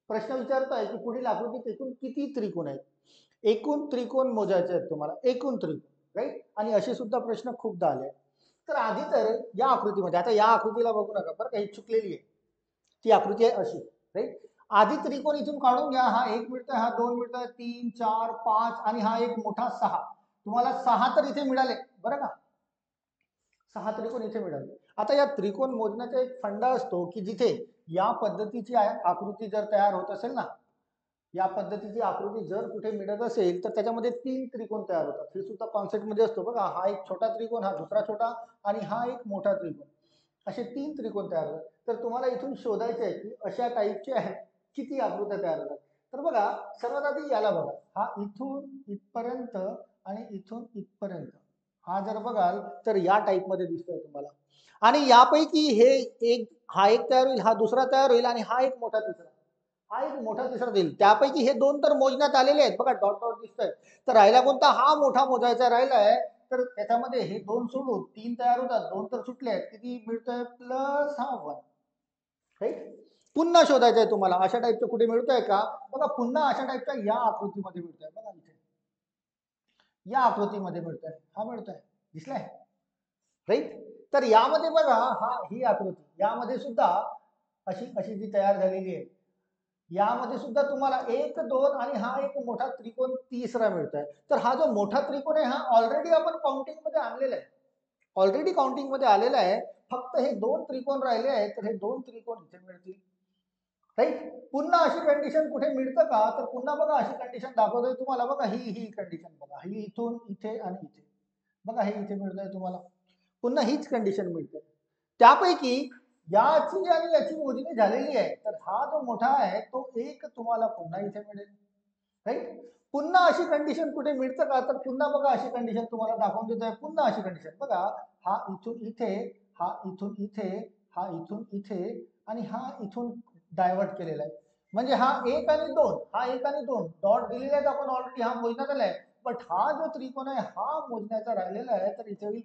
Speaker 1: प्रश्न विचारतोय की पुढील आकृतीत एकूण किती त्रिकोण आहेत? एकूण त्रिकोण मोजायचे आहेत तुम्हाला, एकूण त्रिकोण, राईट. आणि असे सुद्धा प्रश्न खूपदा आले. तर आधी तर या आकृतीमध्ये, आता या आकृतीला बघू नका बरं का, ही चुकलेली आहे. ती आकृती आहे अशी, राईट. आधी त्रिकोण इथून काढून घ्या. हा 1 मिळतोय, हा 2 मिळतोय, 3 4 5 आणि हा एक मोठा 6. तुम्हाला 6 तर इथे मिळाले बरं का, 6 त्रिकोण इथे मिळाले. आता या त्रिकोण मोजण्याचा एक फंडा असतो की जिथे या पद्धतीची आकृती जर तयार होत असेल ना, या पद्धतीची आकृती जर कुठे मिळत असेल तर त्याच्यामध्ये 3 त्रिकोण तयार होतात. हे सुद्धा कॉन्सेप्ट मध्ये असतो बघा. हा एक छोटा त्रिकोण, हा दुसरा छोटा आणि हा एक मोठा त्रिकोण, असे 3 त्रिकोण तयार होतात. तर तुम्हाला इथून शोधायचे आहे की अशा टाईपचे आहेत किती आकृत्या तयार होतात. तर बघा, सर्वात आधी याला बघा, हा इथून इथपर्यंत आणि इथून इथपर्यंत, हा जर बघाल तर या टाईप मध्ये दिसतोय तुम्हाला. आणि यापैकी हे एक, हा एक तयार होईल, हा दुसरा तयार होईल आणि हा एक मोठा तिसरा, हा एक मोठा तिसरा देईल. त्यापैकी हे 2 तर मोजण्यात आलेले आहेत बघा, डॉट डॉट दिसतंय. तर राहिला कोणता? हा मोठा मोजायचा राहिलाय. तर त्याच्यामध्ये हे 2 सोडून 3 तयार होतात, 2 तर सुटले आहेत. किती मिळतोय? प्लस हा 1, राईट. पुन्हा शोधायचं आहे तुम्हाला, अशा टाईपचं कुठे मिळतंय का? बघा, पुन्हा अशा टाईपच्या या आकृतीमध्ये मिळतंय बघा, इथे या आकृतीमध्ये मिळतंय, हा मिळतोय, दिसलाय, राईट. तर यामध्ये बघा, हा ही आकृती, यामध्ये सुद्धा अशी अशी जी तयार झालेली आहे, यामध्ये सुद्धा तुम्हाला 1 2 आणि हा एक मोठा त्रिकोण तिसरा मिळतोय. तर हा जो मोठा त्रिकोण आहे, हा ऑलरेडी आपण काउंटिंग मध्ये आणलेला आहे, ऑलरेडी काउंटिंग मध्ये आलेला आहे. फक्त हे 2 त्रिकोण राहिले आहेत, तर हे 2 त्रिकोण इथे मिळतील, राईट. पुन्हा अशी कंडिशन कुठे मिळतं का? तर पुन्हा बघा, अशी कंडिशन दाखवतोय तुम्हाला बघा, ही कंडिशन बघा, ही इथून इथे आणि इथे बघा, हे इथे मिळतंय तुम्हाला. पुन्हा हीच कंडिशन मिळते. त्यापैकी याची आणि याची मोजणी झालेली आहे, तर हा जो मोठा आहे तो एक तुम्हाला पुन्हा इथे मिळेल, राईट. पुन्हा अशी कंडिशन कुठे मिळतं का? तर पुन्हा बघा, अशी कंडिशन तुम्हाला दाखवून देतोय. पुन्हा अशी कंडिशन बघा, हा इथून इथे, हा इथून इथे, हा इथून इथे आणि हा इथून डायव्हर्ट केलेला आहे. म्हणजे हा 1 आणि 2, हा 1 आणि 2 डॉट दिलेले आहेत आपण ऑलरेडी, हा मोजण्यात आलाय. बट हा जो त्रिकोण आहे हा मोजण्याचा राहिलेला आहे, तर इथे होईल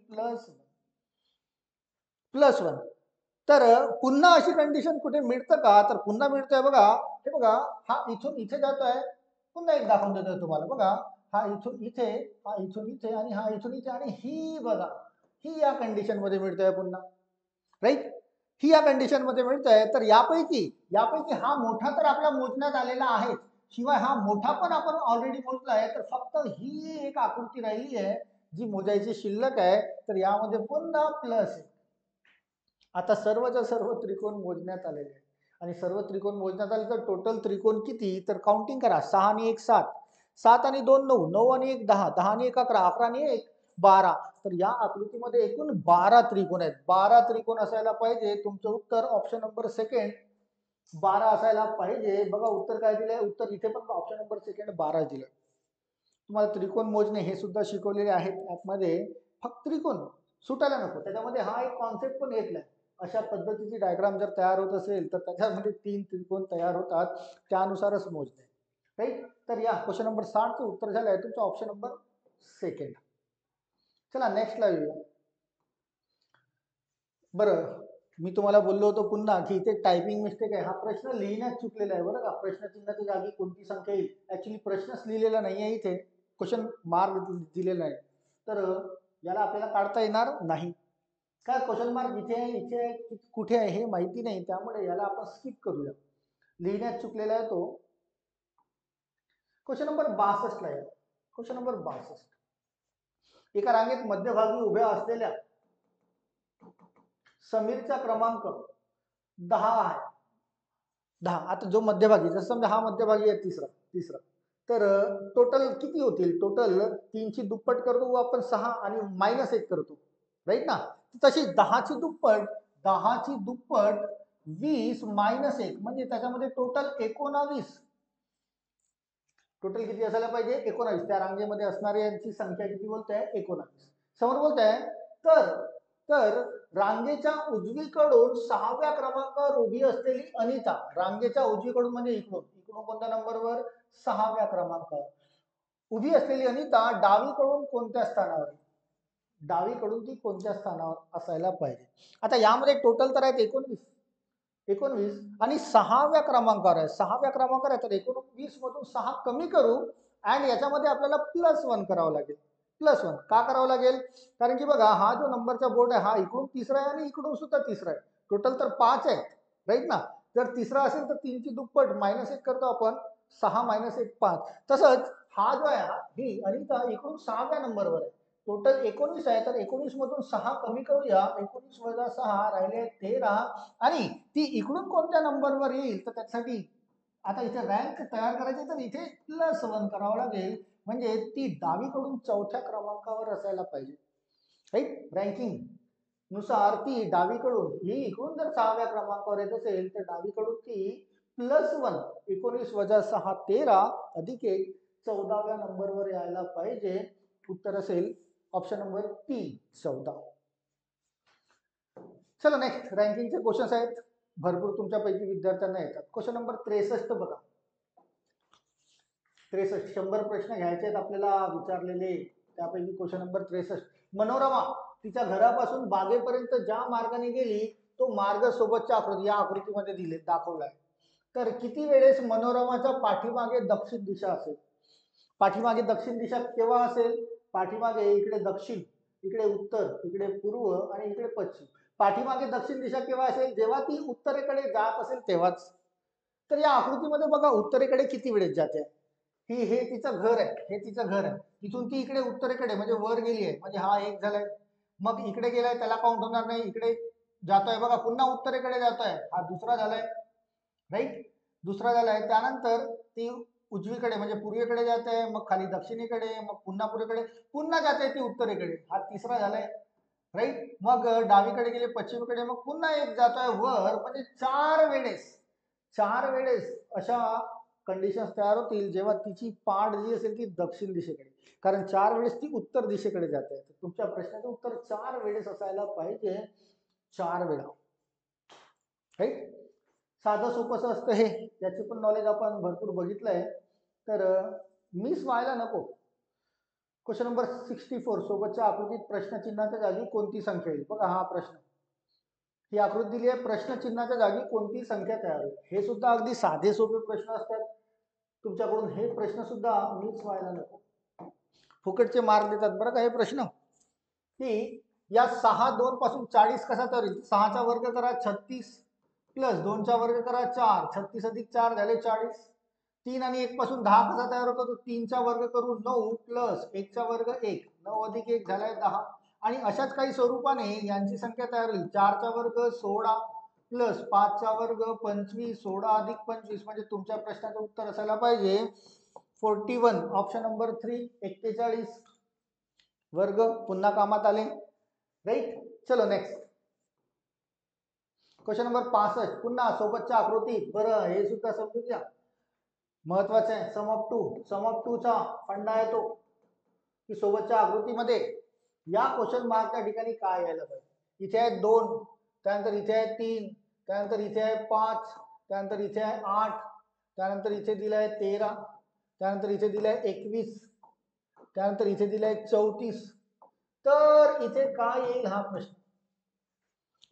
Speaker 1: +1. तर पुन्हा अशी कंडिशन कुठे मिळतं का? तर पुन्हा मिळतोय बघा, हे बघा, हा इथून इथे जातोय. पुन्हा एक दाखवून देतोय तुम्हाला बघा, हा इथून इथे, हा इथून इथे आणि हा इथून इथे आणि ही बघा, ही या कंडिशन मध्ये मिळतोय पुन्हा, राईट. ही या कंडिशन मध्ये मिळतोय. तर यापैकी यापैकी हा मोठा तर आपला मोजण्यात आलेला आहे, शिवाय हा मोठा पण आपण ऑलरेडी मोजला आहे. तर फक्त ही एक आकृती राहिली आहे जी मोजायची शिल्लक आहे. तर यामध्ये पुन्हा प्लस आहे, आता सर्वच्या सर्व त्रिकोण मोजण्यात आलेले आहेत आणि सर्व त्रिकोण मोजण्यात आले तर टोटल त्रिकोण किती, तर काउंटिंग करा. 6 आणि 1 7, 7 आणि 2 9, 9 आणि 1 10, 10 आणि 1 11, 11 आणि 1 12. तर या आकृतीमध्ये एकूण 12 त्रिकोण आहेत. 12 त्रिकोण असायला पाहिजे. तुमचं उत्तर ऑप्शन नंबर सेकंड 12 असायला पाहिजे. बघा उत्तर काय दिलंय, उत्तर इथे पण ऑप्शन नंबर सेकंड 12 दिलं. तुम्हाला त्रिकोण मोजणे हे सुद्धा शिकवलेले आहेत ऍपमध्ये. फक्त त्रिकोण सुटायला नको, त्याच्यामध्ये हा एक कॉन्सेप्ट पण घेतलाय. अशा पद्धतीची डायग्राम जर तयार होत असेल तर त्याच्यामध्ये 3 त्रिकोण तयार होतात, त्यानुसारच मोजणे. राईट. तर या क्वेश्चन नंबर 60 चं उत्तर झालं आहे तुमचं ऑप्शन नंबर सेकंड. चला नेक्स्टला येऊया. बरं, मी तुम्हाला बोललो होतो पुन्हा की इथे टायपिंग मिस्टेक आहे. हा प्रश्न लिहिण्यात चुकलेला आहे बरं का. प्रश्नचिन्हाच्या जागी कोणती संख्या येईल, ऍक्च्युली प्रश्नच लिहिलेला नाही आहे इथे, क्वेश्चन मार्क दिलेला आहे. तर याला आपल्याला काढता येणार नाही. काय क्वेश्चन मार्क इथे आहे, इथे आहे, कुठे आहे हे माहिती नाही, त्यामुळे याला आपण स्किप करूया. लिहिण्यात चुकलेला आहे तो. क्वेश्चन नंबर 62 ला आहे. Question number 62. एका रांगेत मध्यभागी उभ्या असलेल्या समीरचा क्रमांक 10 आहे. 10. आता जो मध्यभागी, जसं समजा हा मध्यभागी आहे तिसरा तिसरा, तर टोटल किती होतील, टोटल 3 ची दुप्पट करतो आपण 6 आणि -1 करतो, राईट ना. तशी 10 ची दुप्पट 10 ची दुप्पट 20 -1 म्हणजे त्याच्यामध्ये टोटल 19. टोटल किती असायला पाहिजे, 19. त्या रांगेमध्ये असणारी यांची संख्या किती बोलताय, 19. समोर बोलताय तर तर रांगेच्या उजवीकडून 6व्या क्रमांकावर उभी असलेली अनिता, रांगेच्या उजवीकडून म्हणजे इकडून इकडून कोणत्या नंबरवर, 6व्या क्रमांकावर उभी असलेली अनिता डावीकडून कोणत्या स्थानावर, डावीकडून ती कोणत्या स्थानावर असायला पाहिजे. आता यामध्ये टोटल तर आहेत 19 आणि 6व्या क्रमांकावर आहे, 6व्या क्रमांकावर आहे. तर 19 मधून 6 कमी करू आणि याच्यामध्ये आपल्याला +1 करावं लागेल. +1 का करावं लागेल, कारण की बघा हा जो नंबरचा बोर्ड आहे हा इकडून तिसरा आहे आणि इकडून सुद्धा तिसरा आहे. टोटल तर 5 आहेत, राईट ना. जर तिसरा असेल तर 3 ची दुप्पट -1 करतो आपण, 6 -1 5. तसंच हा जो आहे ही अनिता इकडून 6व्या नंबरवर आहे. टोटल 19 आहे, तर 19 मधून 6 कमी करूया, 19 - 6 राहिले 13 आणि ती इकडून कोणत्या नंबरवर येईल, तर त्यासाठी आता इथे रँक तयार करायची, तर इथे +1 करावं लागेल. म्हणजे ती डावीकडून 4थ्या क्रमांकावर असायला पाहिजे, राईट. रँकिंग नुसार ती डावीकडून, ही इकडून जर 6व्या क्रमांकावर येत असेल तर डावीकडून ती +1, 19 - 6 13 अधिक 1 14व्या नंबरवर यायला पाहिजे. उत्तर असेल ऑप्शन नंबर 3 14. चला नेक्स्ट रँकिंगचे क्वेश्चन आहेत, भरपूर तुमच्यापैकी विद्यार्थ्यांना येतात. क्वेश्चन नंबर 63 बघा. 63 100 प्रश्न घ्यायचे आहेत आपल्याला विचारलेले, त्यापैकी क्वेश्चन नंबर 63. मनोरमा तिच्या घरापासून बागेपर्यंत ज्या मार्गाने गेली तो मार्ग सोबतच्या आकृती, या आकृतीमध्ये दिले दाखवलाय. तर किती वेळेस मनोरमाच्या पाठीमागे दक्षिण दिशा असेल, पाठीमागे दक्षिण दिशा केव्हा असेल, पाठीमागे इकडे दक्षिण, इकडे उत्तर, इकडे पूर्व आणि इकडे पश्चिम. पाठीमागे दक्षिण दिशा केव्हा असेल, जेव्हा ती उत्तरेकडे जात असेल तेव्हाच. तर या आकृतीमध्ये बघा उत्तरेकडे किती वेळेस जाते, ही हे तिचं घर आहे, हे तिचं घर आहे. तिथून ती इकडे उत्तरेकडे म्हणजे वर गेली आहे, म्हणजे हा एक झालाय. मग इकडे गेलाय त्याला काउंट होणार नाही, इकडे जातोय बघा पुन्हा उत्तरेकडे जातोय, हा दुसरा झालाय, राईट. दुसरा झालाय. त्यानंतर ती उजवीकडे म्हणजे पूर्वेकडे जाते, मग खाली दक्षिणेकडे, मग पुन्हा पूर्वेकडे, पुन्हा जाते ती उत्तरेकडे, हा तिसरा झालाय, राईट. मग डावीकडे गेले पश्चिमेकडे, मग पुन्हा एक जातोय वर, म्हणजे 4 वेळेस अशा कंडिशन्स तयार होतील जेव्हा तिची पाठ जी असेल ती दक्षिण दिशेकडे, कारण 4 वेळेस ती उत्तर दिशेकडे जाते. तुमच्या प्रश्नाचं उत्तर 4 वेळेस असायला पाहिजे, 4 वेळा, राईट. साधं सोपं असतं हे, याचे पण नॉलेज आपण भरपूर बघितलंय, तर मिस व्हायला नको. क्वेश्चन नंबर 64 सोबतच्या आकृतीत प्रश्नचिन्हाच्या जागी कोणती संख्या येईल. बघा हा प्रश्न, ही आकृती दिली आहे, प्रश्नचिन्हाच्या जागी कोणती संख्या तयार होईल. हे सुद्धा अगदी साधे सोपे प्रश्न असतात, तुमच्याकडून हे प्रश्न सुद्धा मिस व्हायला नको. फुकटचे मार्क देतात बरं का हे प्रश्न. की या 6 2 पासून 40 कसा तयार होईल, 6 चा वर्ग करा 36 प्लस 2 चा वर्ग करा 4, 36 अधिक 4 झाले 40. 3 आणि 1 पासून 10 कसा तयार होतो, तो 3 चा वर्ग करू 9 प्लस 1 चा वर्ग 1, 9 अधिक 1 झालाय 10. आणि अशाच काही स्वरूपाने यांची संख्या तयार होईल. 4चा वर्ग 16 प्लस 5चा वर्ग 25, 16 अधिक 25, म्हणजे तुमच्या प्रश्नाचं उत्तर असायला पाहिजे 41. ऑप्शन नंबर 3 41 वर्ग पुन्हा कामात आले. राईट. चलो नेक्स्ट क्वेश्चन नंबर 65. पुन्हा सोबतच्या आकृतीत. बरं हे सुद्धा समजून घ्या, महत्वाचं आहे. सम ऑफ टू चा फंडा आहे तो की सोबतच्या आकृतीमध्ये या क्वेश्चन मार्कच्या ठिकाणी काय यायला पाहिजे. इथे आहे 2, त्यानंतर इथे आहे 3, त्यानंतर इथे आहे 5, त्यानंतर इथे आहे 8, त्यानंतर इथे दिलं आहे 13, त्यानंतर इथे दिलं आहे 21, त्यानंतर इथे दिलं आहे 34. तर इथे काय येईल हा प्रश्न.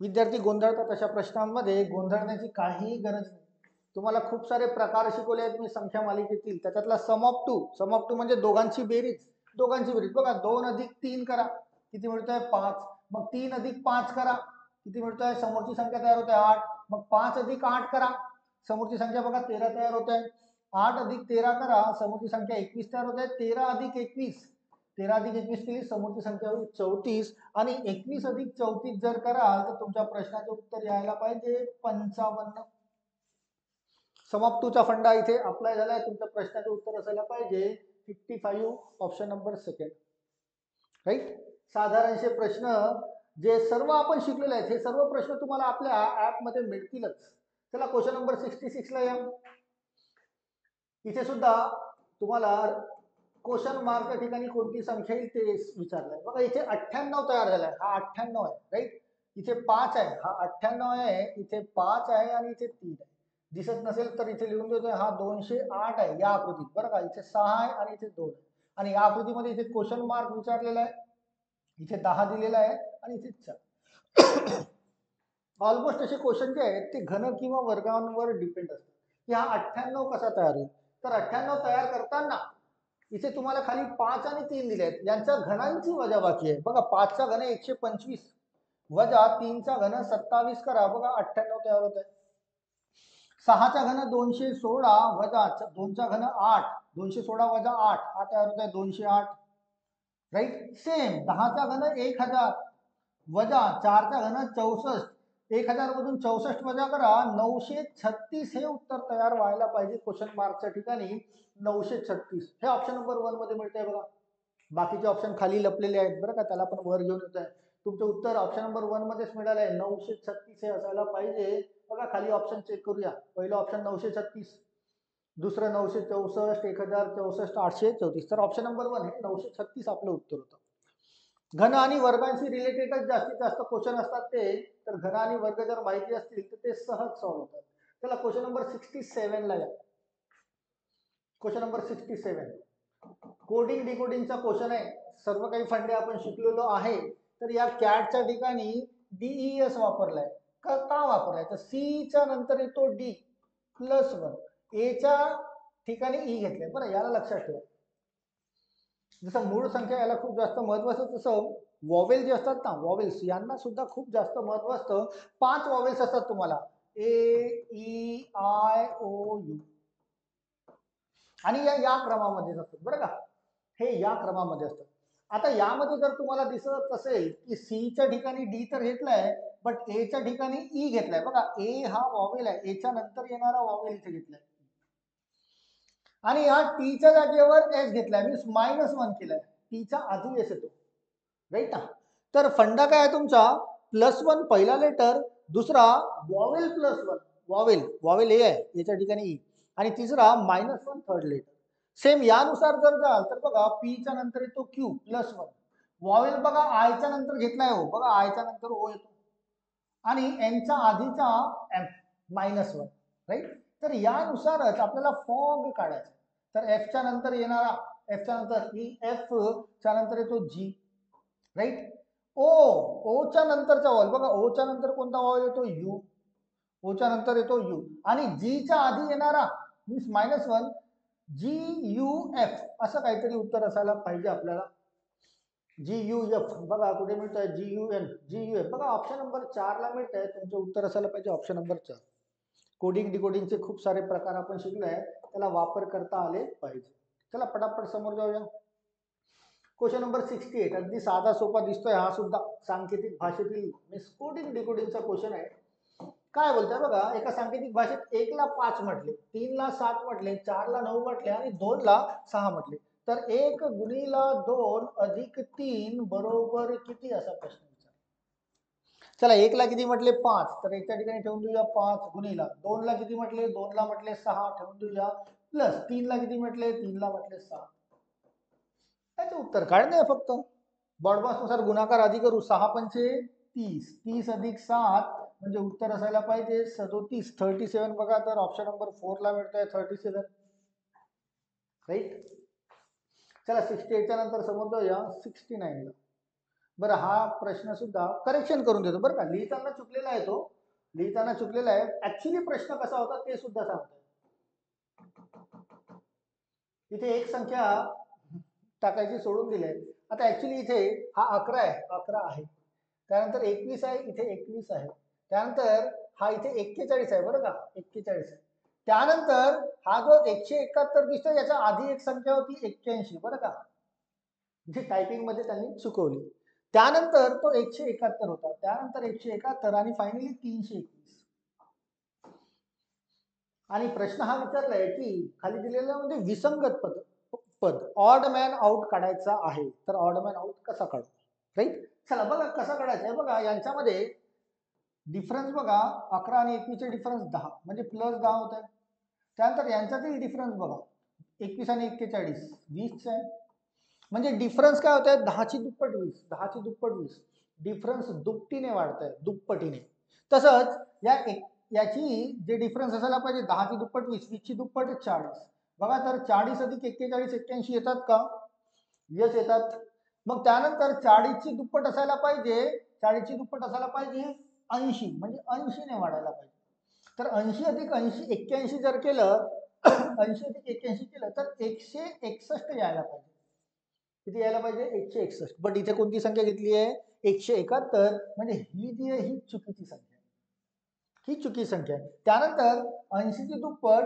Speaker 1: विद्यार्थी गोंधळतात अशा प्रश्नांमध्ये. गोंधळण्याची काहीही गरज नाही. तुम्हाला खूप सारे प्रकार शिकवले आहेत मी संख्या मालिकेतील. त्याच्यातला सम ऑफ टू म्हणजे दोघांची बेरीज. बघा 2 अधिक 3 करा किती मिळतोय 5. मग 3 अधिक 5 करा किती मिळतोय, समोरची संख्या तयार होते 8. मग 5 अधिक 8 करा, समोरची संख्या बघा 13 तयार होते. 8 अधिक 13 करा, समोरची संख्या 21 तयार होते. 13 अधिक 21 केली, समोरची संख्या होईल 34. आणि 21 अधिक 34 जर कराल तर तुमच्या प्रश्नाचे उत्तर यायला पाहिजे 55. सम ऑफ टू चा फंडा इथे अप्लाय झालाय. तुमच्या प्रश्नाचे उत्तर असायला पाहिजे 55. Option number 2. राईट. साधारणशे प्रश्न जे सर्व आपण शिकलेले आहेत हे सर्व प्रश्न तुम्हाला आपल्या ऍप मध्ये मिळतीलच. चला क्वेश्चन नंबर 66 ला या. इथे सुद्धा तुम्हाला क्वेश्चन मार्कच्या ठिकाणी कोणती संख्या येईल ते विचारलंय. बघा इथे 98 तयार झालाय, हा 98 आहे. राईट. इथे 5 आहे, हा 98 आहे. इथे 5 आहे आणि इथे 3 आहे. दिसत नसेल तर इथे लिहून देतोय, हा 208 आहे या आकृतीत. बरं का, इथे 6 आहे आणि इथे 2 आहे. आणि या आकृतीमध्ये इथे क्वेश्चन मार्क विचारलेला आहे. इथे 10 दिलेला आहे आणि इथे 4. ऑलमोस्ट असे क्वेश्चन जे आहेत ते घन किंवा वर्गांवर डिपेंड असतात की हा 98 कसा तयार होईल. तर 98 तयार करताना इथे तुम्हाला खाली 5 आणि 3 दिले आहेत. यांच्या घनांची वजाबाकी आहे. बघा 5 चा घन 125 वजा 3 चा घन 27 करा, बघा 98 तयार होत आहे. 6 चा घन 216 वजा 2 चा घन 8, 216 वजा 8 हा तयार होत आहे 208. राईट. सेम 10 चा घन 1000 वजा 4 चा घन 64, 1000 मधून 64 वजा करा 936. हे उत्तर तयार व्हायला पाहिजे क्वेश्चन मार्कच्या ठिकाणी 936. हे ऑप्शन नंबर 1 मध्ये मिळतंय बघा. बाकीचे ऑप्शन खाली लपलेले आहेत बरं का, त्याला पण वर घेऊन येत आहे. तुमचं उत्तर ऑप्शन नंबर 1 मध्येच मिळालं आहे 936 हे असायला पाहिजे. बघा खाली ऑप्शन चेक करूया. पहिलं ऑप्शन 936, दुसरं 964, 1064, 834. तर ऑप्शन नंबर 1 हे 936 आपलं उत्तर होतं. घन आणि वर्गांशी रिलेटेडच जास्तीत जास्त क्वेश्चन असतात ते. तर घन आणि वर्ग जर माहिती असतील तर ते सहज सॉल्व्ह होतात. चला क्वेश्चन नंबर 67 ला या. क्वेश्चन नंबर 67 कोडिंग डिकोडिंगचा क्वेश्चन आहे. सर्व काही फंडे आपण शिकलेलो आहे. तर या कॅटच्या ठिकाणी DES वापरलाय. का वापरलाय तर C च्या नंतर येतो D +1, A च्या ठिकाणी E घेतलंय. बरं याला लक्षात ठेवा. जसं मूळ संख्या याला खूप जास्त महत्व असतं तसं वॉवेल जे असतात ना, वॉवेल्स यांना सुद्धा खूप जास्त महत्व असतं. 5 वॉवेल्स असतात तुम्हाला A, E, I, O, U आणि या क्रमामध्ये असतात बरं का. हे या क्रमामध्ये असतात. आता यामध्ये जर तुम्हाला दिसत असेल की C च्या ठिकाणी D तर घेतलाय बट A च्या ठिकाणी E घेतलाय. बघा A हा वॉवेल आहे, A च्या नंतर येणारा वॉवेल इथे घेतलाय आणि या T च्या जागेवर S घेतलाय, मीन्स -1 केलाय. T च्या आधी S येतो. राईट ना. तर फंडा काय आहे तुमचा +1 पहिला लेटर, दुसरा वॉवेल +1 वॉवेल A आहे, याच्या ठिकाणी E आणि तिसरा -1 थर्ड लेटर. सेम यानुसार जर जाल तर बघा P च्या नंतर येतो Q +1, वॉवेल बघा I च्या नंतर घेतलाय O, बघा I च्या नंतर O येतो आणि N च्या आधीचा M -1. राईट. तर यानुसारच आपल्याला फॉग काढायचा. तर F च्या नंतर येणारा, F च्या नंतर E, F च्या नंतर येतो G. राईट. O च्या नंतरचा वॉवेल बघा, O च्या नंतर कोणता वॉवेल येतो U, O च्या नंतर येतो U आणि G च्या आधी येणारा मीन्स -1 GUF असं काहीतरी उत्तर असायला पाहिजे आपल्याला. GUF बघा कुठे मिळतंय GUF बघा ऑप्शन नंबर 4 ला मिळतंय. तुमचं उत्तर असायला पाहिजे ऑप्शन नंबर 4. कोडिंग डिकोडिंगचे खूप सारे प्रकार आपण शिकलोय, त्याला वापर करता आले पाहिजे. चला पटापट समोर जाऊया. क्वेश्चन नंबर 68 अगदी साधा सोपा दिसतोय हा सुद्धा, सांकेतिक भाषेतील कोडिंग डिकोडिंगचा क्वेश्चन आहे. काय बोलताय बघा, एका सांकेतिक भाषेत 1 ला 5 म्हटले, 3 ला 7 म्हटले, 4 ला 9 म्हटले आणि 2 ला 6 म्हटले, तर 1 गुणिला 2 अधिक 3 बरोबर किती असा प्रश्न विचार. चला 1 ला किती म्हटले 5, तर एका ठिकाणी ठेवून देऊया 5 गुणिला 2 ला किती म्हटले, 2 ला म्हटले 6 ठेवून देऊया, प्लस 3 ला किती म्हटले, 3 ला म्हटले 6. त्याचे उत्तर काढणे फक्त बॉडमास नुसार गुणाकार आधी करू. 6 पंचे 30, 30 अधिक 7 म्हणजे उत्तर असायला पाहिजे 37, 37 बघा, तर ऑप्शन नंबर 4 ला मिळतोय 37, राईट. चला 68 च्या नंतर समोर जाऊया 69 ला. बरं हा प्रश्न सुद्धा करेक्शन करून देतो बरं का, लिहिताना चुकलेला आहे तो, लिहिताना चुकलेला आहे. ऍक्च्युली प्रश्न कसा होता ते सुद्धा सांगतो. इथे एक संख्या टाकायची सोडून दिली आहे. आता ऍक्च्युली इथे हा 11 आहे, 11 आहे, त्यानंतर 21 आहे, इथे 21 आहे, त्यानंतर हा इथे 41 आहे बरं का, 41 आहे. त्यानंतर हा जो 171 दिसतो याच्या आधी एक संख्या होती 81 बरं का, जी टायपिंग मध्ये त्यांनी चुकवली. त्यानंतर तो 171 होता, त्यानंतर 171 आणि फायनली 321. आणि प्रश्न हा विचारलाय की खाली दिलेला म्हणजे विसंगत पद ऑड मॅन आउट काढायचा आहे, तर ऑड मॅन आउट कसा काढू, राईट. चला बघा कसा काढायचा आहे. बघा यांच्यामध्ये डिफरन्स बघा, 11 आणि 21 चे डिफरन्स 10 म्हणजे प्लस 10 होत आहे. त्यानंतर यांच्यातील डिफरन्स बघा, 21 आणि 41 20 आहे, म्हणजे डिफरन्स काय होत आहे, 10 ची दुप्पट 20, 10 ची दुप्पट 20, डिफरन्स दुपटीने वाढत आहे, दुप्पटीने. तसंच याची जे डिफरन्स असायला पाहिजे 10 ची दुप्पट 20, 20 ची दुप्पट 40 बघा, तर 40 अधिक 41 81 येतात का, यस येतात. मग त्यानंतर 40 ची दुप्पट असायला पाहिजे, 40 ची दुप्पट असायला पाहिजे 80, म्हणजे 80 ने वाढायला पाहिजे. तर 80 अधिक 80 81 जर केलं 80 अधिक 81 केलं तर 161 यायला पाहिजे. किती यायला पाहिजे, 161. बट इथे कोणती संख्या घेतली आहे, 171, म्हणजे ही जी आहे ही चुकीची संख्या आहे, ही चुकीची संख्या आहे. त्यानंतर 80 ची दुप्पट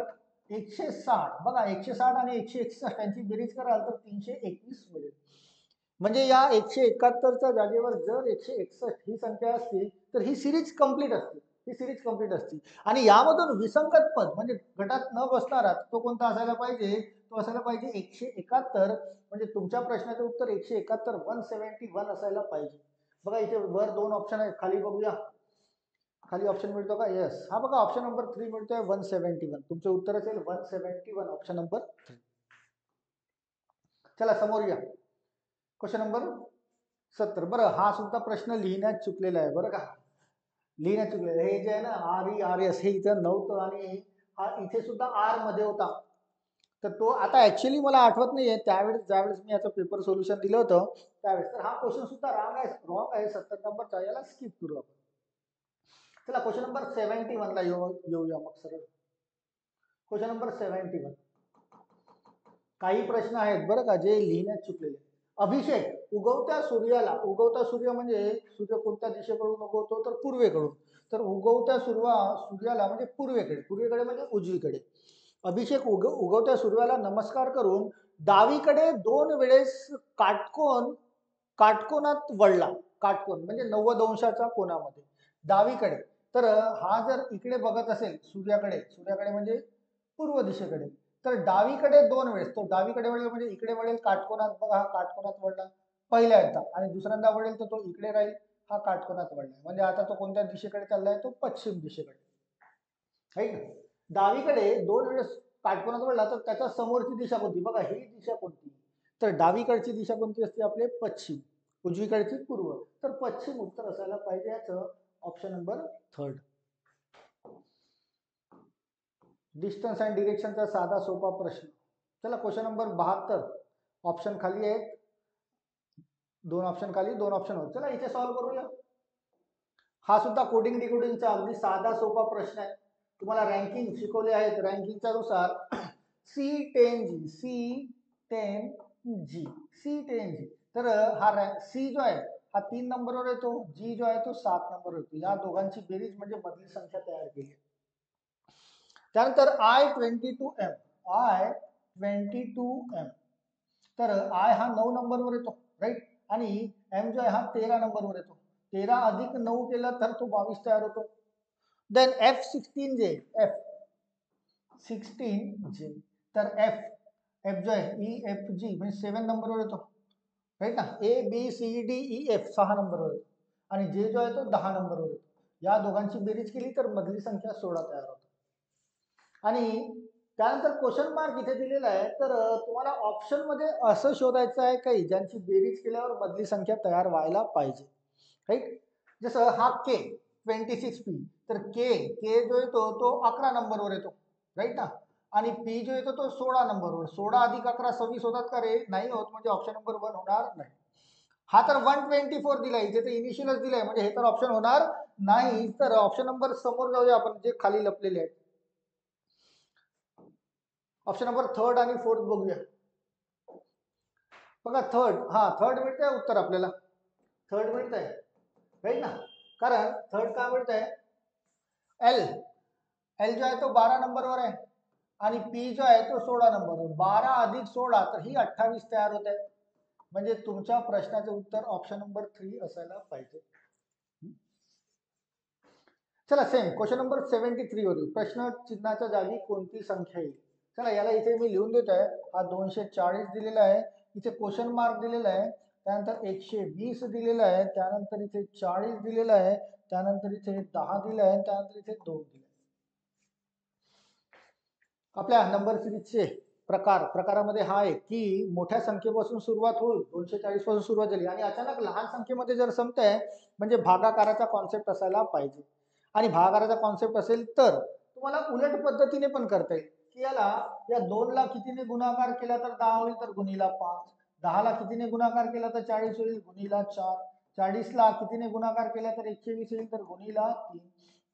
Speaker 1: 160 बघा, 160 आणि 161 यांची बेरीज कराल तर 321 मिळेल. म्हणजे या 171च्या जागेवर जर 161 ही संख्या असती तर ही सिरीज कंप्लीट असते, ही सिरीज कंप्लीट असते. आणि यामधून विसंगत पद म्हणजे गटात न बसणारा तो कोणता असायला पाहिजे, तो असायला पाहिजे 171, म्हणजे तुमच्या प्रश्नाचं उत्तर 171 171 असायला पाहिजे. बघा इथे वर 2 ऑप्शन आहेत, खाली बघूया, खाली ऑप्शन मिळतो का, यस, हा बघा ऑप्शन नंबर 3 मिळतोय 171, तुमचं उत्तर असेल 171 ऑप्शन नंबर 3. चला समोर या, क्वेश्चन नंबर 70. बरं हा सुद्धा प्रश्न लिहिण्यात चुकलेला आहे बरं का, लिहिण्यात चुकलेला. हे जे आहे ना RERS हे इथं नव्हतं आणि हा इथे सुद्धा R मध्ये होता, तर तो आता ऍक्च्युली मला आठवत नाहीये त्यावेळेस ज्यावेळेस मी याचं पेपर सोल्युशन दिलं होतं त्यावेळेस. तर हा क्वेश्चन सुद्धा रॉंग आहे 70 नंबरचा, याला स्किप करू आपण. चला क्वेश्चन नंबर 71 ला येऊया मग सरळ. क्वेश्चन नंबर 71, काही प्रश्न आहेत बरं का जे लिहिण्यात चुकलेले. अभिषेक, उगवत्या सूर्य म्हणजे सूर्य कोणत्या दिशेकडून उगवतो, तर पूर्वेकडून, तर उगवत्या सूर्याला म्हणजे पूर्वेकडे म्हणजे उजवीकडे. अभिषेक उगवत्या सूर्याला नमस्कार करून डावीकडे 2 वेळेस काटकोनात वळला, काटकोन म्हणजे 90 अंशाच्या कोनामध्ये डावीकडे. तर हा जर इकडे बघत असेल सूर्याकडे म्हणजे पूर्व दिशेकडे, तर डावीकडे 2 वेळेस तो डावीकडे वळेल म्हणजे इकडे वळेल काटकोनात, बघा हा काटकोनात वळला पहिल्यांदा, आणि दुसऱ्यांदा वळेल तर तो इकडे राहील, हा काटकोनात वळला, म्हणजे आता तो कोणत्या दिशेकडे चाललाय, तो पश्चिम दिशेकडे, राईट. डावीकडे 2 वेळेस काटकोनात वळला तर त्याच्या समोरची दिशा कोणती, बघा ही दिशा कोणती, तर डावीकडची दिशा कोणती असते आपले पश्चिम, उजवीकडची पूर्व, तर पश्चिम उत्तर असायला पाहिजे याचं ऑप्शन नंबर 3. डिस्टन्स अँड डिरेक्शनचा साधा सोपा प्रश्न. चला क्वेश्चन नंबर 72, ऑप्शन खाली आहेत, 2 ऑप्शन खाली 2 ऑप्शन वर. चला इथे सॉल्व्ह करूया. हा सुद्धा कोडिंग डिकोडिंगचा अगदी साधा सोपा प्रश्न आहे. तुम्हाला रँकिंग शिकवले आहेत, रँकिंगच्या नुसार C10G, तर हा C जो आहे हा 3 नंबरवर येतो, G जो आहे तो 7 नंबरवर येतो, या दोघांची बेरीज म्हणजे मधली संख्या तयार केली. त्यानंतर I22M, तर आय हा 9 नंबरवर येतो, राईट. आणि एम जो आहे हा 13 नंबरवर येतो. 13 अधिक 9 केलं तर तो 22 तयार होतो. देन F16 जे F16 जे, तर एफ जो आहे EFG म्हणजे 7 नंबरवर येतो, राईट ना. ABCDEF 6 नंबरवर येतो आणि जे जो आहे तो 10 नंबरवर येतो. या दोघांची बेरीज केली तर मधली संख्या 16 तयार होते. आणि त्यानंतर क्वेश्चन मार्क इथे दिलेला आहे. तर तुम्हाला ऑप्शन मध्ये असं शोधायचं आहे काही ज्यांची बेरीज केल्यावर मधली संख्या तयार व्हायला पाहिजे, राईट. जसं हा के 26P, तर के जो येतो तो 11 नंबरवर येतो, राईट ना. आणि पी जो येतो तो 16 नंबरवर. 16 अधिक 11 26 होतात का रे? नाही होत, म्हणजे ऑप्शन नंबर 1 होणार नाही. हा तर 124 दिलाय, इथे तर इनिशियलच दिलाय, म्हणजे हे तर ऑप्शन होणार नाही. तर ऑप्शन नंबर समोर जाऊया आपण, जे खाली लपलेले आहेत. ऑप्शन नंबर 3 आणि 4 बघूया. बघा थर्ड मिळतंय उत्तर आपल्याला. थर्ड मिळतंय, राईट ना. कारण थर्ड काय मिळतंय, एल जो आहे तो 12 नंबरवर आहे आणि पी जो आहे तो 16 नंबरवर. 12 अधिक 16 तर ही 28 तयार होत आहे. म्हणजे तुमच्या प्रश्नाचं उत्तर ऑप्शन नंबर 3 असायला पाहिजे. चला सेम क्वेश्चन नंबर 73 वरील प्रश्न चिन्हाच्या जागी कोणती संख्या येईल. चला याला इथे मी लिहून देत आहे. हा 240 दिलेला आहे, इथे क्वेश्चन मार्क दिलेला आहे, त्यानंतर 120 दिलेला आहे, त्यानंतर इथे 40 दिलेला आहे, त्यानंतर इथे 10 दिलं आहे, त्यानंतर इथे 2 दिले. आपल्या नंबर सिरीजचे प्रकारामध्ये हा आहे की मोठ्या संख्येपासून सुरुवात होईल, 240 पासून सुरुवात झाली आणि अचानक लहान संख्येमध्ये जर संपते म्हणजे भागाकाराचा कॉन्सेप्ट असायला पाहिजे. आणि भागाकाराचा कॉन्सेप्ट असेल तर तुम्हाला उलट पद्धतीने पण करता येईल की याला या 2 ला कितीने गुणाकार केला तर 10 होईल, तर गुणिला 5. 10 ला कितीने गुणाकार केला तर 40 होईल, गुणिला 4. 40 ला कितीने गुणाकार केला तर 120 येईल, तर गुणिला 3.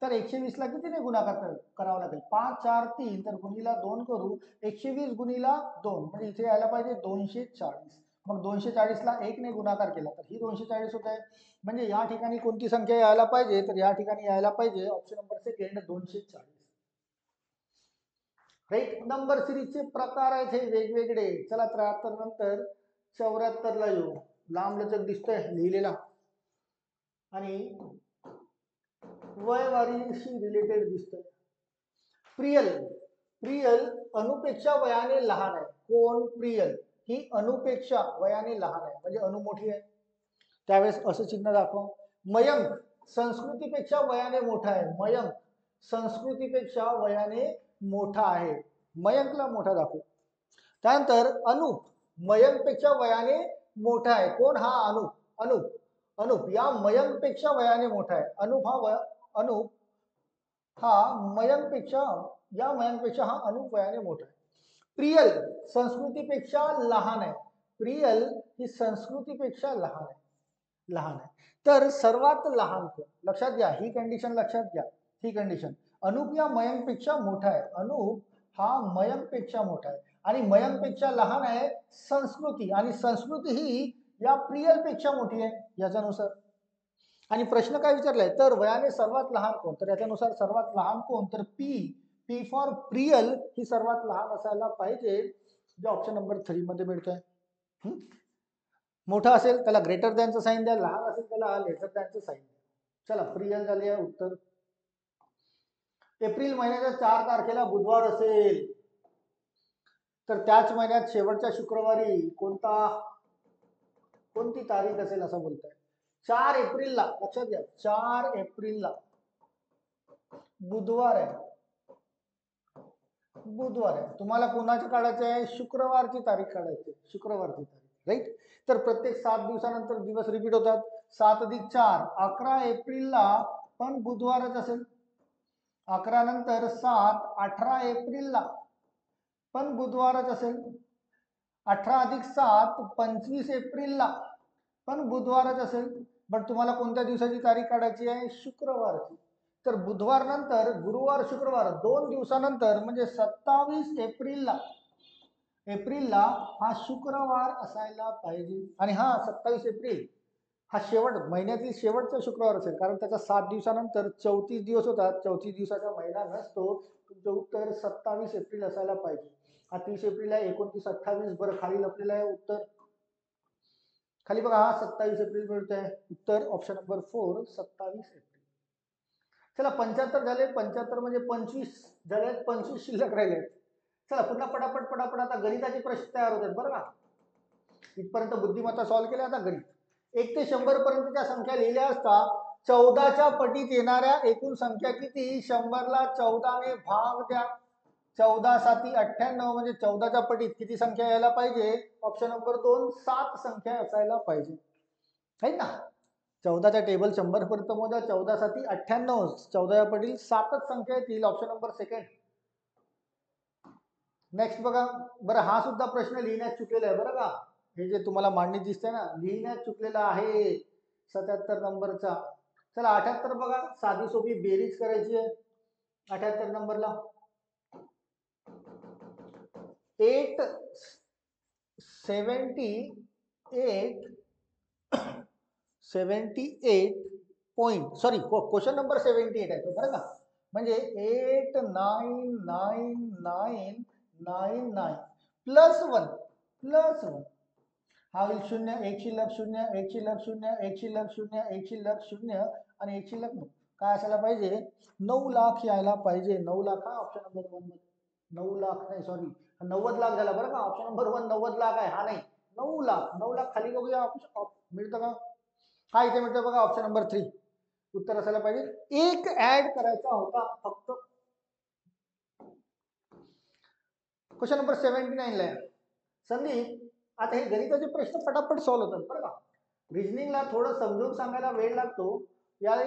Speaker 1: तर 120 ला कितीने गुणाकार करावा लागेल, 5 4 3, तर गुणिला 2 करू. 120 गुणिला 2 म्हणजे इथे यायला पाहिजे 240. मग 240 ला 1 ने गुणाकार केला तर ही 240 होत आहे. म्हणजे या ठिकाणी कोणती संख्या यायला पाहिजे, तर या ठिकाणी यायला पाहिजे option number second 240, right. Number सिरीजचे प्रकार आहेत हे वेगवेगळे. चला 73 नंतर 74 ला येऊ. लांब लचक दिसतोय लिहिलेला आणि वयवारीशी रिलेटेड दिसतोय. प्रियल अनुपेक्षा वयाने लहान आहे. कोण? प्रियल ही अनुपेक्षा वयाने लहान आहे, म्हणजे अनु मोठी आहे, त्यावेळेस असं चिन्ह दाखव. मयंक संस्कृतीपेक्षा वयाने मोठा आहे. मयंक संस्कृतीपेक्षा वयाने मोठा आहे, मयंकला मोठा दाखव. त्यानंतर अनुप मयंकपेक्षा वयाने मोठा आहे. कोण? हा अनुप या मयंकपेक्षा वयाने मोठा आहे. अनुप हा मयंकपेक्षा हा अनुप वयाने मोठा आहे. प्रियल संस्कृतीपेक्षा लहान आहे. प्रियल ही संस्कृतीपेक्षा लहान आहे. तर सर्वात लहान कोण? लक्षात घ्या ही कंडिशन, लक्षात घ्या ही कंडिशन. अनुप या मयंकपेक्षा मोठा आहे. अनुप हा मयंकपेक्षा मोठा आहे आणि मयंकपेक्षा लहान आहे संस्कृती, आणि संस्कृती ही या प्रियलपेक्षा मोठी आहे याच्यानुसार. आणि प्रश्न काय विचारलाय, तर वयाने सर्वात लहान कोण, तर याच्यानुसार सर्वात लहान कोण, तर पी फॉर प्रियल ही सर्वात लहान असायला पाहिजे, जे ऑप्शन नंबर 3 मध्ये मिळतोय. मोठा असेल त्याला ग्रेटर दॅनचं साईन द्या, लहान असेल त्याला लेटर दॅनचं साईन द्या. चला प्रियल झाले आहे उत्तर. एप्रिल महिन्याच्या 4 तारखेला बुधवार असेल तर त्याच महिन्यात शेवटच्या शुक्रवारी कोणती तारीख असेल असं बोलताय. 4 एप्रिलला, लक्षात घ्या 4 एप्रिलला बुधवार आहे. तुम्हाला कोणाची काढायचं आहे, शुक्रवारची तारीख काढायची, शुक्रवारची तारीख, राईट. तर प्रत्येक 7 दिवसानंतर दिवस रिपीट होतात. 7 अधिक 4 11 एप्रिलला पण बुधवारच असेल. 11 नंतर 7 18 एप्रिलला पण बुधवारच असेल. 18 अधिक 7 25 एप्रिलला पण बुधवारच असेल. बट तुम्हाला कोणत्या दिवसाची तारीख काढायची आहे, शुक्रवारची. तर बुधवार नंतर गुरुवार शुक्रवार 2 दिवसानंतर म्हणजे 27 एप्रिलला हा शुक्रवार असायला पाहिजे. आणि हा 27 एप्रिल हा महिन्यातील शेवटचा शुक्रवार असेल, कारण त्याच्या 7 दिवसानंतर 34 दिवस होतात. 34 दिवसाचा महिना नसतो. तुमचं उत्तर 27 एप्रिल असायला पाहिजे. हा 30 एप्रिल आहे, 29, 28. बरं खाली लपलेलं आहे उत्तर, खाली बघा हा 27 एप्रिल मिळतोय. उत्तर ऑप्शन नंबर 4 27 एप्रिल. चला 75 झाले, 75 म्हणजे 25 झाले, 25 शिल्लक राहिले. चला पुन्हा पटापट पटापट आता गणिताचे प्रश्न तयार होतात बरं का. इथपर्यंत बुद्धिमत्ता सॉल्व्ह केल्या. आता गणित 1 ते 100 पर्यंतच्या संख्या लिहिल्या असता 14च्या पटीत येणाऱ्या एकूण संख्या किती? 100ला 14 ने भाग द्या. 14 7 98 म्हणजे 14च्या पटीत किती संख्या यायला पाहिजे? ऑप्शन नंबर 2 7 संख्या असायला पाहिजे, है ना. 14चा टेबल 100 पर्यंत मोजा. 14 7 98, 14च्या पटील 7च संख्या येतील. Option number second. नेक्स्ट बघा. बरं हा सुद्धा प्रश्न लिहिण्यात चुकलेला आहे बरं का. हे जे तुम्हाला मांडणी दिसते ना, लिहिण्यात चुकलेला आहे 77 नंबरचा. चला 78 बघा, साधी सोपी बेरीज करायची आहे 78 नंबरला. 8 78 पॉइंट, सॉरी क्वेश्चन नंबर 78 आहे तो बरं का. म्हणजे 89999 प्लस 1 हा होईल 0, 1 शिल्लक 0, 1 शिल्लक 0, 1 शिल्लक 0, 1 शिल्लक 0 आणि 1 शिल्लक 9. काय असायला पाहिजे? 9 लाख यायला पाहिजे. 9 लाख हा ऑप्शन नंबर 1 मध्ये. 9 लाख नाही, सॉरी 90 लाख झाला बरं का. ऑप्शन नंबर 1 90 लाख आहे, हा नाही 9 लाख. 9 लाख खाली बघूया मिळतं का. हा इथे मिळतं बघा, ऑप्शन नंबर 3 उत्तर असायला पाहिजे. एक ऍड करायचा होता फक्त. क्वेश्चन नंबर 79 ला संदीप. आता हे गणिताचे प्रश्न पटापट सॉल्व्ह होतात बरं का. रिजनिंगला थोडं समजून सांगायला वेळ लागतो, याला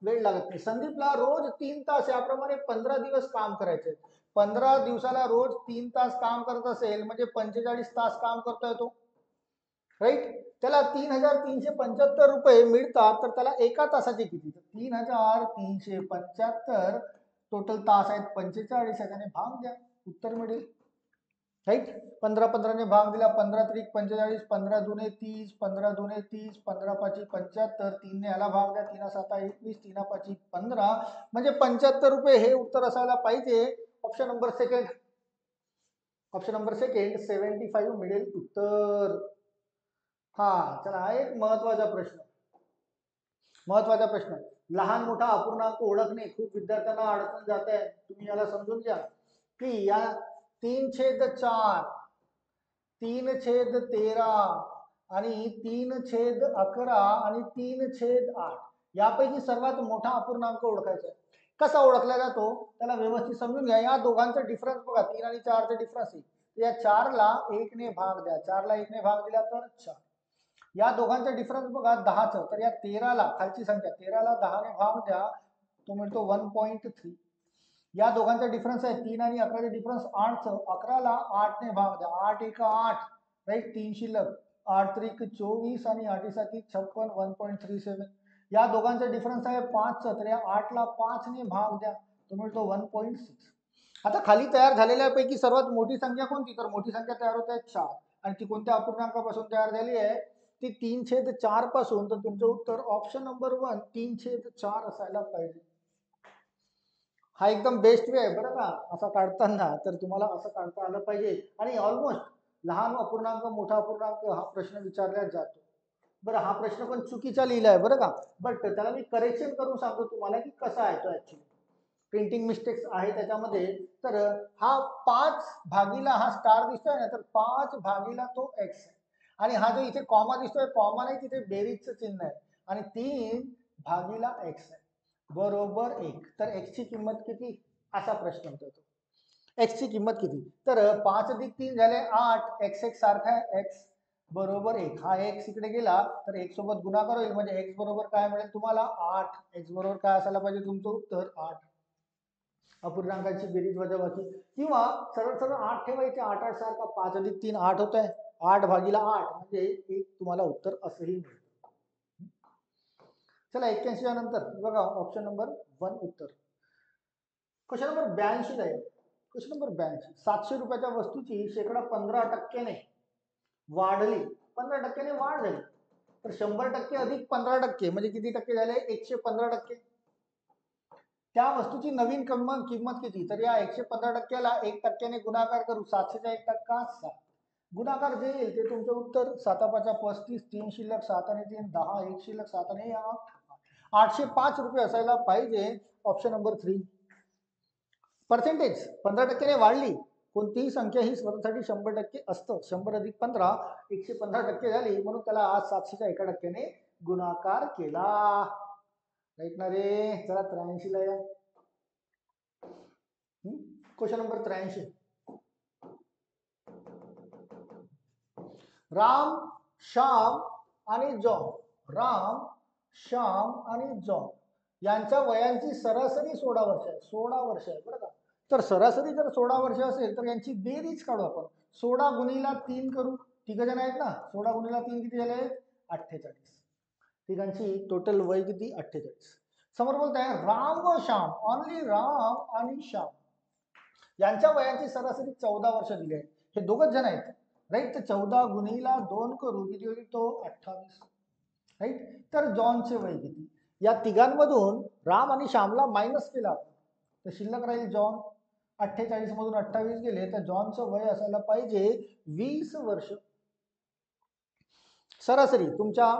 Speaker 1: वेळ लागत नाही. संदीपला रोज 3 तास याप्रमाणे 15 दिवस काम करायचे. 15 दिवसाला रोज 3 तास काम करत असेल म्हणजे 45 तास काम करतोय तो, राईट. त्याला 3375 रुपये मिळतात, तर त्याला एका तासाचे किती? 3375 टोटल तास आहेत 45, याच्याने भाग द्या, उत्तर मिळेल, राईट. 15 15 ने भाग दिला, 15 त्रिक 45, 15 दुने 30, 15 दुने 30, 15 पाची 75, 3 ने याला भाग द्या, 3 7 21, 3 पाची 15 म्हणजे 75 रुपये हे उत्तर असायला पाहिजे. Option number second. Option number second 75 मिळेल उत्तर. हा चला एक महत्वाचा प्रश्न. लहान मोठा अपूर्णांक ओळखणे खूप विद्यार्थ्यांना अडचण जात आहे. तुम्ही याला समजून घ्या की या 3/4, 3/13 आणि 3/11 आणि 3/8 यापैकी सर्वात मोठा अपूर्णांक ओळखायचा आहे. कसा ओळखला जातो त्याला व्यवस्थित समजून घ्या. या दोघांचा डिफरन्स बघा, 3 आणि 4चा डिफरन्स आहे. या 4ला 1 ने भाग द्या, 4ला 1 ने भाग दिला तर 4. या दोघांचा डिफरन्स बघा 10चं, तर या 13ला खालची संख्या 13ला 10 ने भाग द्या, तो मिळतो 1.3. या दोघांचा डिफरन्स आहे 3 आणि 11चा डिफरन्स 8चं, 11ला 8 ने भाग द्या, 8 1 8, राईट. 3 शिल्लक, 8 त्रिक 24 आणि 8 7 56, 1.37. या दोघांचा डिफरन्स आहे 5चं, तर या 8ला 5 ने भाग द्या, तो मिळतो 1.6. आता खाली तयार झालेल्यापैकी सर्वात मोठी संख्या कोणती? तर मोठी संख्या तयार होत आहे 4. आणि ती कोणत्या अपूर्णांकापासून तयार झाली आहे? ती 3/4 पासून. तर तुमचं उत्तर ऑप्शन नंबर 1 3/4 असायला पाहिजे. हा एकदम बेस्ट वे आहे बरं का असा काढताना. तर तुम्हाला असं काढता आलं पाहिजे. आणि ऑलमोस्ट लहान अपूर्णांक मोठा अपूर्णांक हा प्रश्न विचारला जातो. बरं हा प्रश्न पण चुकीचा लिहिला आहे बरं का, बट त्याला मी करेक्शन करून सांगतो तुम्हाला की कसा आहे तो ऍक्च्युली. प्रिंटिंग मिस्टेक्स आहे त्याच्यामध्ये. तर हा 5 भागीला हा स्टार दिसतोय ना, तर 5 भागीला तो एक्स आहे. आणि हा जो इथे कॉमा दिसतोय, कॉमा नाही, तिथे बेरीजचं चिन्ह आहे. आणि 3 भागीला एक्स आहे बरोबर 1. तर एक्स ची किंमत किती असा प्रश्न होता तो. एक्स ची किंमत किती? तर 5 अधिक 3 झाले 8. एक्स एक सारखा आहे, एक्स बरोबर 1. हा एक्स इकडे गेला तर एक सोबत गुणाकार होईल, म्हणजे एक्स बरोबर काय मिळेल तुम्हाला 8. एक्स बरोबर काय असायला पाहिजे तुमचं उत्तर 8. अपूर्णांकाची बेरीज वजाबाकी, किंवा सरळ सरळ 8 ठेवायचे. 8 8 सारखा 5 अधिक 3 8 होत आहे, 8 भागीला 8 म्हणजे एक तुम्हाला उत्तर असंही मिळेल. चला 81 नंतर बघा ऑप्शन नंबर 1 उत्तर. क्वेश्चन नंबर 82 आहे. Question number 82. 700 रुपयाच्या वस्तूची शेकडा 15% वाढली, 15% वाढ झाली, तर 100% अधिक 15% म्हणजे किती टक्के झाले? 115%. त्या वस्तूची नवीन किंमत किती, तर या 115%ला 1% गुणाकार करू, 700चा 1% 7. गुणाकार जे येईल ते तुमचं उत्तर, 7×5 35, 3 शिल्लक 7 आणि 3 10, 1 शिल्लक 7 आणि 805 रुपये असायला पाहिजे. Option number 3. पर्सेंटेज 15%ने वाढली, कोणतीही संख्या ही स्वतःसाठी 100% असतं. 100 अधिक 15 115% झाली, म्हणून त्याला आज 700च्या 1%ने गुणाकार केला. राईट ना रे. चला 83 ला या. Question number 83. राम, श्याम आणि जॉन, राम, श्याम आणि जॉन यांच्या वयांची सरासरी 16 वर्ष आहे. 16 वर्ष आहे बरं का. तर सरासरी जर 16 वर्ष असेल तर यांची बेरीज काढू आपण. 16 गुणिला 3 करू. तिघ जण आहेत ना. 16 गुणिला 3 किती झाले? 48. तिघांची टोटल वय किती? 48. समोर बोलत आहे राम व श्याम, ओनली राम आणि श्याम यांच्या वयांची सरासरी 14 वर्ष दिली आहे. हे दोघच जण आहेत राईट. तर 14 गुणिला 2 करू, किती होईल तो? 28 राईट. तर जॉनचे वय किती? या तिघांमधून राम आणि श्यामला मायनस केला तर शिल्लक राहील जॉन. 48 मधून 28 गेले तर जॉनचं वय असायला पाहिजे 20 वर्ष. सरासरी तुमच्या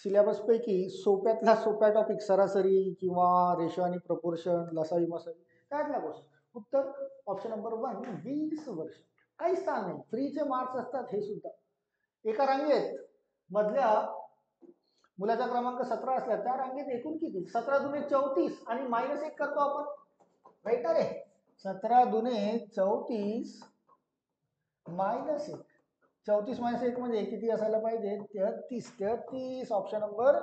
Speaker 1: सिलेबस पैकी सोप्यातला सोप्या टॉपिक सरासरी किंवा रेशो आणि प्रपोर्शन, लसावी मसावी, त्यातल्या गोष्ट. उत्तर ऑप्शन नंबर 1 20 वर्ष. काही स्थान नाही, फ्रीचे मार्क्स असतात हे सुद्धा. एका रांगेत मधल्या मुलाचा क्रमांक 17 असल्या त्या रांगेत एकूण किती? 17 दुने 34 आणि -1 करतो आपण राईट रे. 17 दुने 34 -1. 34 - 1 म्हणजे किती असायला पाहिजे? 33. 33 ऑप्शन नंबर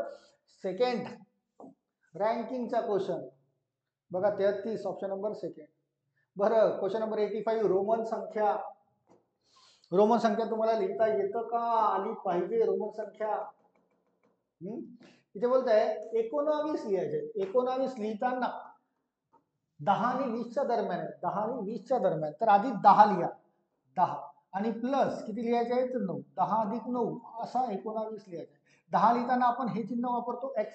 Speaker 1: 2. रँकिंगचा क्वेश्चन बघा. 33 ऑप्शन नंबर 2. बरं, क्वेश्चन नंबर 85 रोमन संख्या. रोमन संख्या तुम्हाला लिहिता येतं का? आली पाहिजे रोमन संख्या. इथे बोलत आहे 19 लिहायचे. 19 लिहिताना 10 आणि 20च्या दरम्यान आहे. 10 आणि 20च्या दरम्यान. तर आधी 10 लिहा. 10 आणि प्लस किती लिहायचे आहेत? 9. 10 अधिक 9 असा 19 लिहायचा. 10 लिहिताना आपण हे चिन्ह वापरतो x.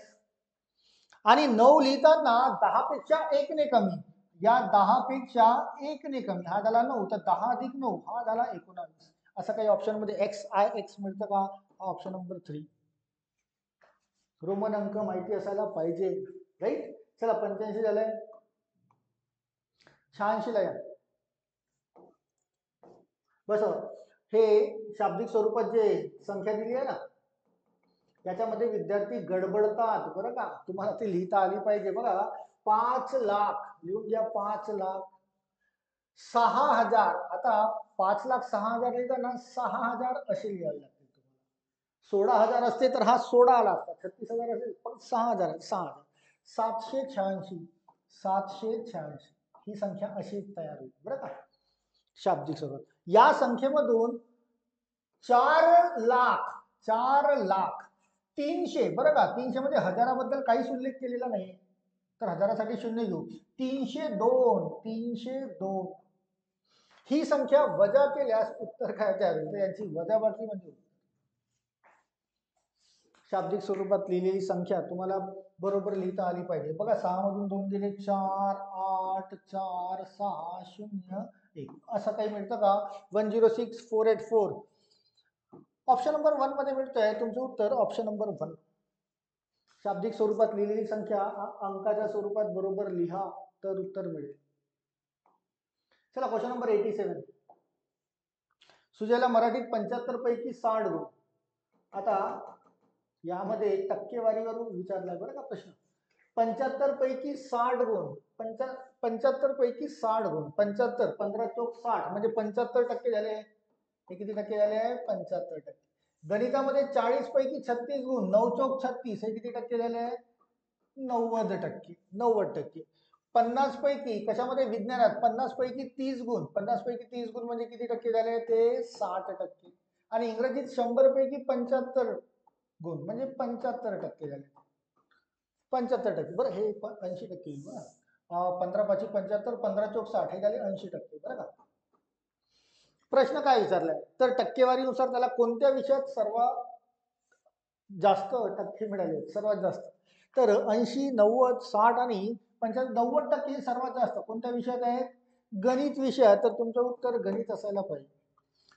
Speaker 1: आणि 9 लिहिताना 10 पेक्षा 1 ने कमी. या 10 पेक्षा 1 ने कमी हा झाला 9. तर 10 अधिक 9 हा झाला 19. असं काही ऑप्शन मध्ये x मिळतं का? हा ऑप्शन नंबर 3. रोमन अंक माहिती असायला पाहिजे राईट. चला 85 झालंय. 86 ला या. बस हे शाब्दिक स्वरूपात जे संख्या दिली आहे ना त्याच्यामध्ये विद्यार्थी गडबडतात बरं का. तुम्हाला ते लिहिता आली पाहिजे. बघा 5 लाख लिहून घ्या. 5 लाख 6,000. आता 5 लाख 6,000 लिहिताना 6,000 असे लिहावे लागतील तुम्हाला. 16,000 असते तर हा 16 आला असता. 36,000 असेल पण 6,000. 6,000. 786. 786 ही संख्या अशी तयार होईल बरं का शाब्दिक स्वरूपात. या संख्येमधून 4 लाख 300 बरं का. 300 मध्ये हजाराबद्दल काहीच उल्लेख केलेला नाही तर हजारासाठी 0 घेऊ. 302 ही संख्या वजा केल्यास उत्तर काय तयार होईल? तर यांची वजाबाकी म्हणजे शाब्दिक स्वरूपात लिहिलेली संख्या तुम्हाला बरोबर लिहिता आली पाहिजे. बघा 6 मधून 2 गेले 4 8 4 6 0 1 असं काही मिळतं का? 106484 ऑप्शन नंबर 1 मध्ये मिळतोय. तुमचं उत्तर ऑप्शन नंबर 1. शाब्दिक स्वरूपात लिहिलेली संख्या अंकाच्या स्वरूपात बरोबर लिहा तर उत्तर मिळेल. चला क्वेश्चन नंबर 87. सुजयला मराठीत 75 पैकी 60 गुण. आता यामध्ये टक्केवारीवरून विचारलाय बरं का प्रश्न. 75 पैकी 60 गुण. 75 पैकी 60 गुण. 75 15 चौक 60 म्हणजे 75% झाले. हे किती टक्के झाले? 75%. गणितामध्ये 40 पैकी 36 गुण. 9 चौक 36 हे किती टक्के झाले? 90%. 90%. 50 पैकी कशामध्ये? विज्ञानात 50 पैकी 30 गुण. 50 पैकी 30 गुण म्हणजे किती टक्के झाले? ते 60%. आणि इंग्रजीत 100 पैकी 75 गुण म्हणजे 75% झाले. 75%. बरं हे 80% येईल बरं. 15 5 75 15 चौक 60 हे झाले 80% बरं का. प्रश्न काय विचारलाय तर टक्केवारीनुसार त्याला कोणत्या विषयात सर्वात जास्त टक्के मिळाले? सर्वात जास्त तर 80 90 60 आणि 90% हे सर्वात जास्त कोणत्या विषयात आहेत? गणित विषयात. तर तुमचं उत्तर गणित असायला पाहिजे.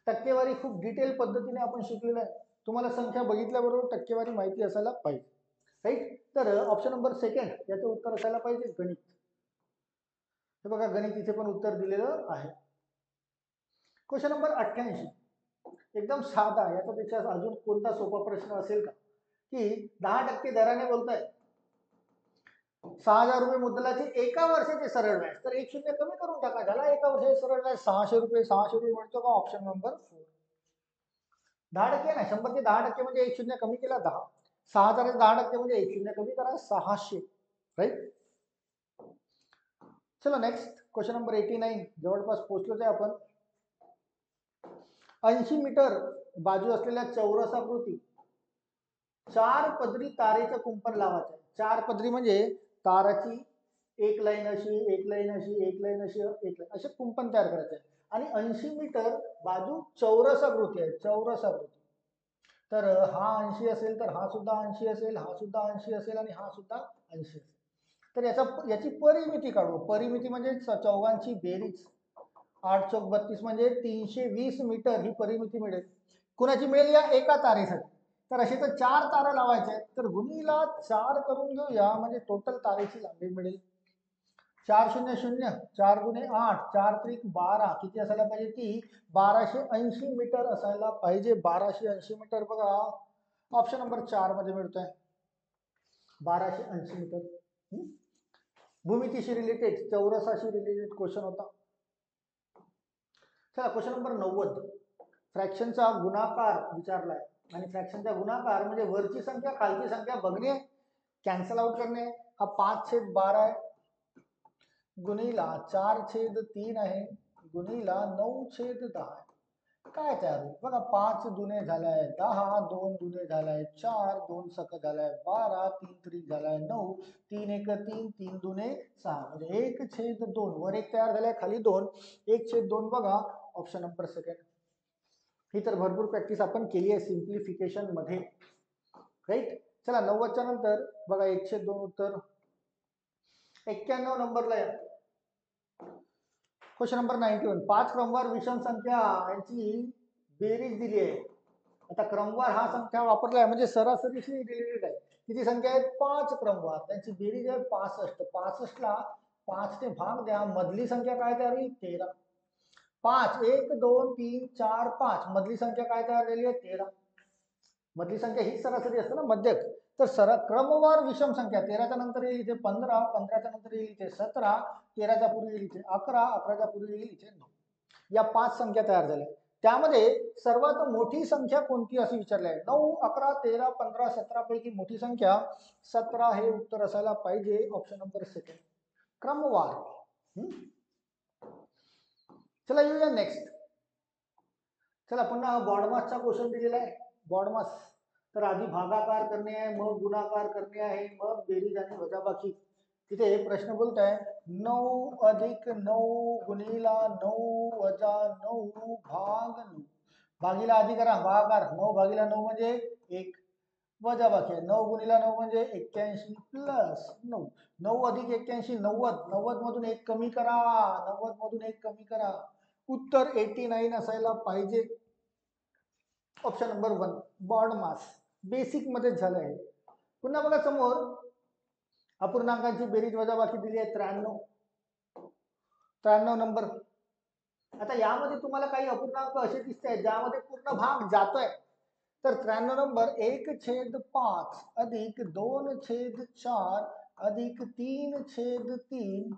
Speaker 1: टक्केवारी खूप डिटेल पद्धतीने आपण शिकलेलं आहे. तुम्हाला संख्या बघितल्याबरोबर टक्केवारी माहिती असायला पाहिजे, राईट. तर ऑप्शन नंबर सेकंड याचं उत्तर असायला पाहिजे गणित. हे बघा गणित इथे पण उत्तर दिलेलं आहे. क्वेश्चन नंबर 88 एकदम साधा, याच्यापेक्षा अजून कोणता सोपा प्रश्न असेल का? की 10% दराने बोलताय 6,000 रुपये मुद्दलाचे एका वर्षाचे सरळ व्याज, तर एक शून्य कमी करून टाका, झाला एका वर्षाचे सरळ व्याज 600 रुपये. 600 रुपये मिळतो का? Option number 4. 10% ना, 100 ते 10% म्हणजे एक शून्य कमी केला 10. 6,000 10% म्हणजे एक शून्य कमी करा 600, राईट. चलो नेक्स्ट क्वेश्चन नंबर 89, जवळपास पोहोचलोच आहे आपण. 80 मीटर बाजू असलेल्या चौरसाकृती 4 पदरी तारेचं कुंपण लावायचं आहे. 4 पदरी म्हणजे ताराची एक लाईन अशी, एक लाईन अशी, एक लाईन अशी, एक लाईन असे कुंपण तयार करायचे आहे. आणि 80 मीटर बाजू चौरसाकृती आहे, चौरसाकृती. तर हा 80 असेल तर हा सुद्धा 80 असेल, हा सुद्धा 80 असेल आणि हा सुद्धा 80 असेल. तर याची परिमिती काढू. परिमिती म्हणजे चौघांची बेरीज. 8 चौक 32 म्हणजे 320 मीटर ही परिमिती मिळेल. कुणाची मिळेल? या एका तारेसाठी. तर असे तर 4 तारा लावायच्या आहेत, तर गुणीला 4 करून घेऊया, म्हणजे टोटल तारेची लांबी मिळेल 4 0 0 4 दुने 8 4 त्रिक 12 किती असायला पाहिजे? ती 1280 मीटर असायला पाहिजे. 1280 मीटर बघा ऑप्शन नंबर 4 मध्ये मिळतोय 1280 मीटर. भूमितीशी रिलेटेड, चौरसाशी रिलेटेड क्वेश्चन होता. चला क्वेश्चन नंबर 90, फ्रॅक्शनचा गुणाकार विचारलाय. आणि फ्रॅक्शनचा गुणाकार म्हणजे वरची संख्या खालची संख्या बघणे, कॅन्सल आउट करणे. हा 5/12 आहे गुणीला 4/3 आहे गुणीला 9/10 आहे. काय तयार होईल बघा? 5 दुने झालाय 10, 2 दुने झालाय 4, 2 सक झालाय 12, 3 त्रिक झालाय 9, 3 एक 3, 3 दुने 6, म्हणजे 1/2. वर एक तयार झालाय, खाली 2, 1/2 बघा ऑप्शन नंबर सेकंड. ही तर भरपूर प्रॅक्टिस आपण केली आहे सिम्प्लिफिकेशन मध्ये, राईट. चला 90च्या नंतर बघा 1/2 उत्तर. 91 नंबरला या. क्वेश्चन नंबर 91, 5 क्रमवार विषम संख्या यांची बेरीज दिली आहे. आता क्रमवार हा संख्या वापरलाय म्हणजे सरासरीशी रिलेटेड आहे. किती संख्या आहेत? 5 क्रमवार, त्यांची बेरीज आहे 65. 65 ला 5 ने भाग द्या, मधली संख्या काय तयार होईल? 13. 5 1 2 3 4 5, मधली संख्या काय तयार झाली आहे? 13. मधली संख्या ही सरासरी असते ना, मध्यक. तर क्रमवार विषम संख्या 13च्या नंतर येईल इथे 15, 15च्या नंतर येईल इथे 17, 13च्या पुढे येईल इथे 11, 11च्या पुढे येईल इथे 9. या 5 संख्या तयार झाल्या. त्यामध्ये सर्वात मोठी संख्या कोणती असे विचारले आहे. 9, 11, 13, 15, 17 पैकी मोठी संख्या 17 हे उत्तर असायला पाहिजे ऑप्शन नंबर सेकंड, क्रमवार. चला येऊया नेक्स्ट. चला पुन्हा बॉडमासचा क्वेश्चन दिलेला आहे. बॉडमास तर आधी भागाकार करणे आहे, मग गुणाकार करणे आहे, मग बेरीज आणि वजाबाकी. तिथे प्रश्न बोलत आहे 9 अधिक 9 गुणीला 9 वजा 9 भाग 9. भागीला आधी करा भागाकार. 9 भागीला 9 म्हणजे 1, वजाबाकी आहे 9 गुणीला 9 म्हणजे 81 प्लस 9. 9 अधिक 81 90. 90 मधून 1 कमी करा, 90 मधून 1 कमी करा. उत्तर 89 असायला पाहिजे ऑप्शन नंबर 1, बॉडमास. बेसिक मध्ये झालं आहे. पुन्हा बघा समोर अपूर्णांकांची बेरीज वजाबाकी दिली आहे 93 नंबर. आता यामध्ये तुम्हाला काही अपूर्णांक असे दिसत आहेत ज्यामध्ये पूर्ण भाग जातोय. तर 93 नंबर 1/5 अधिक 2/4 अधिक 3/3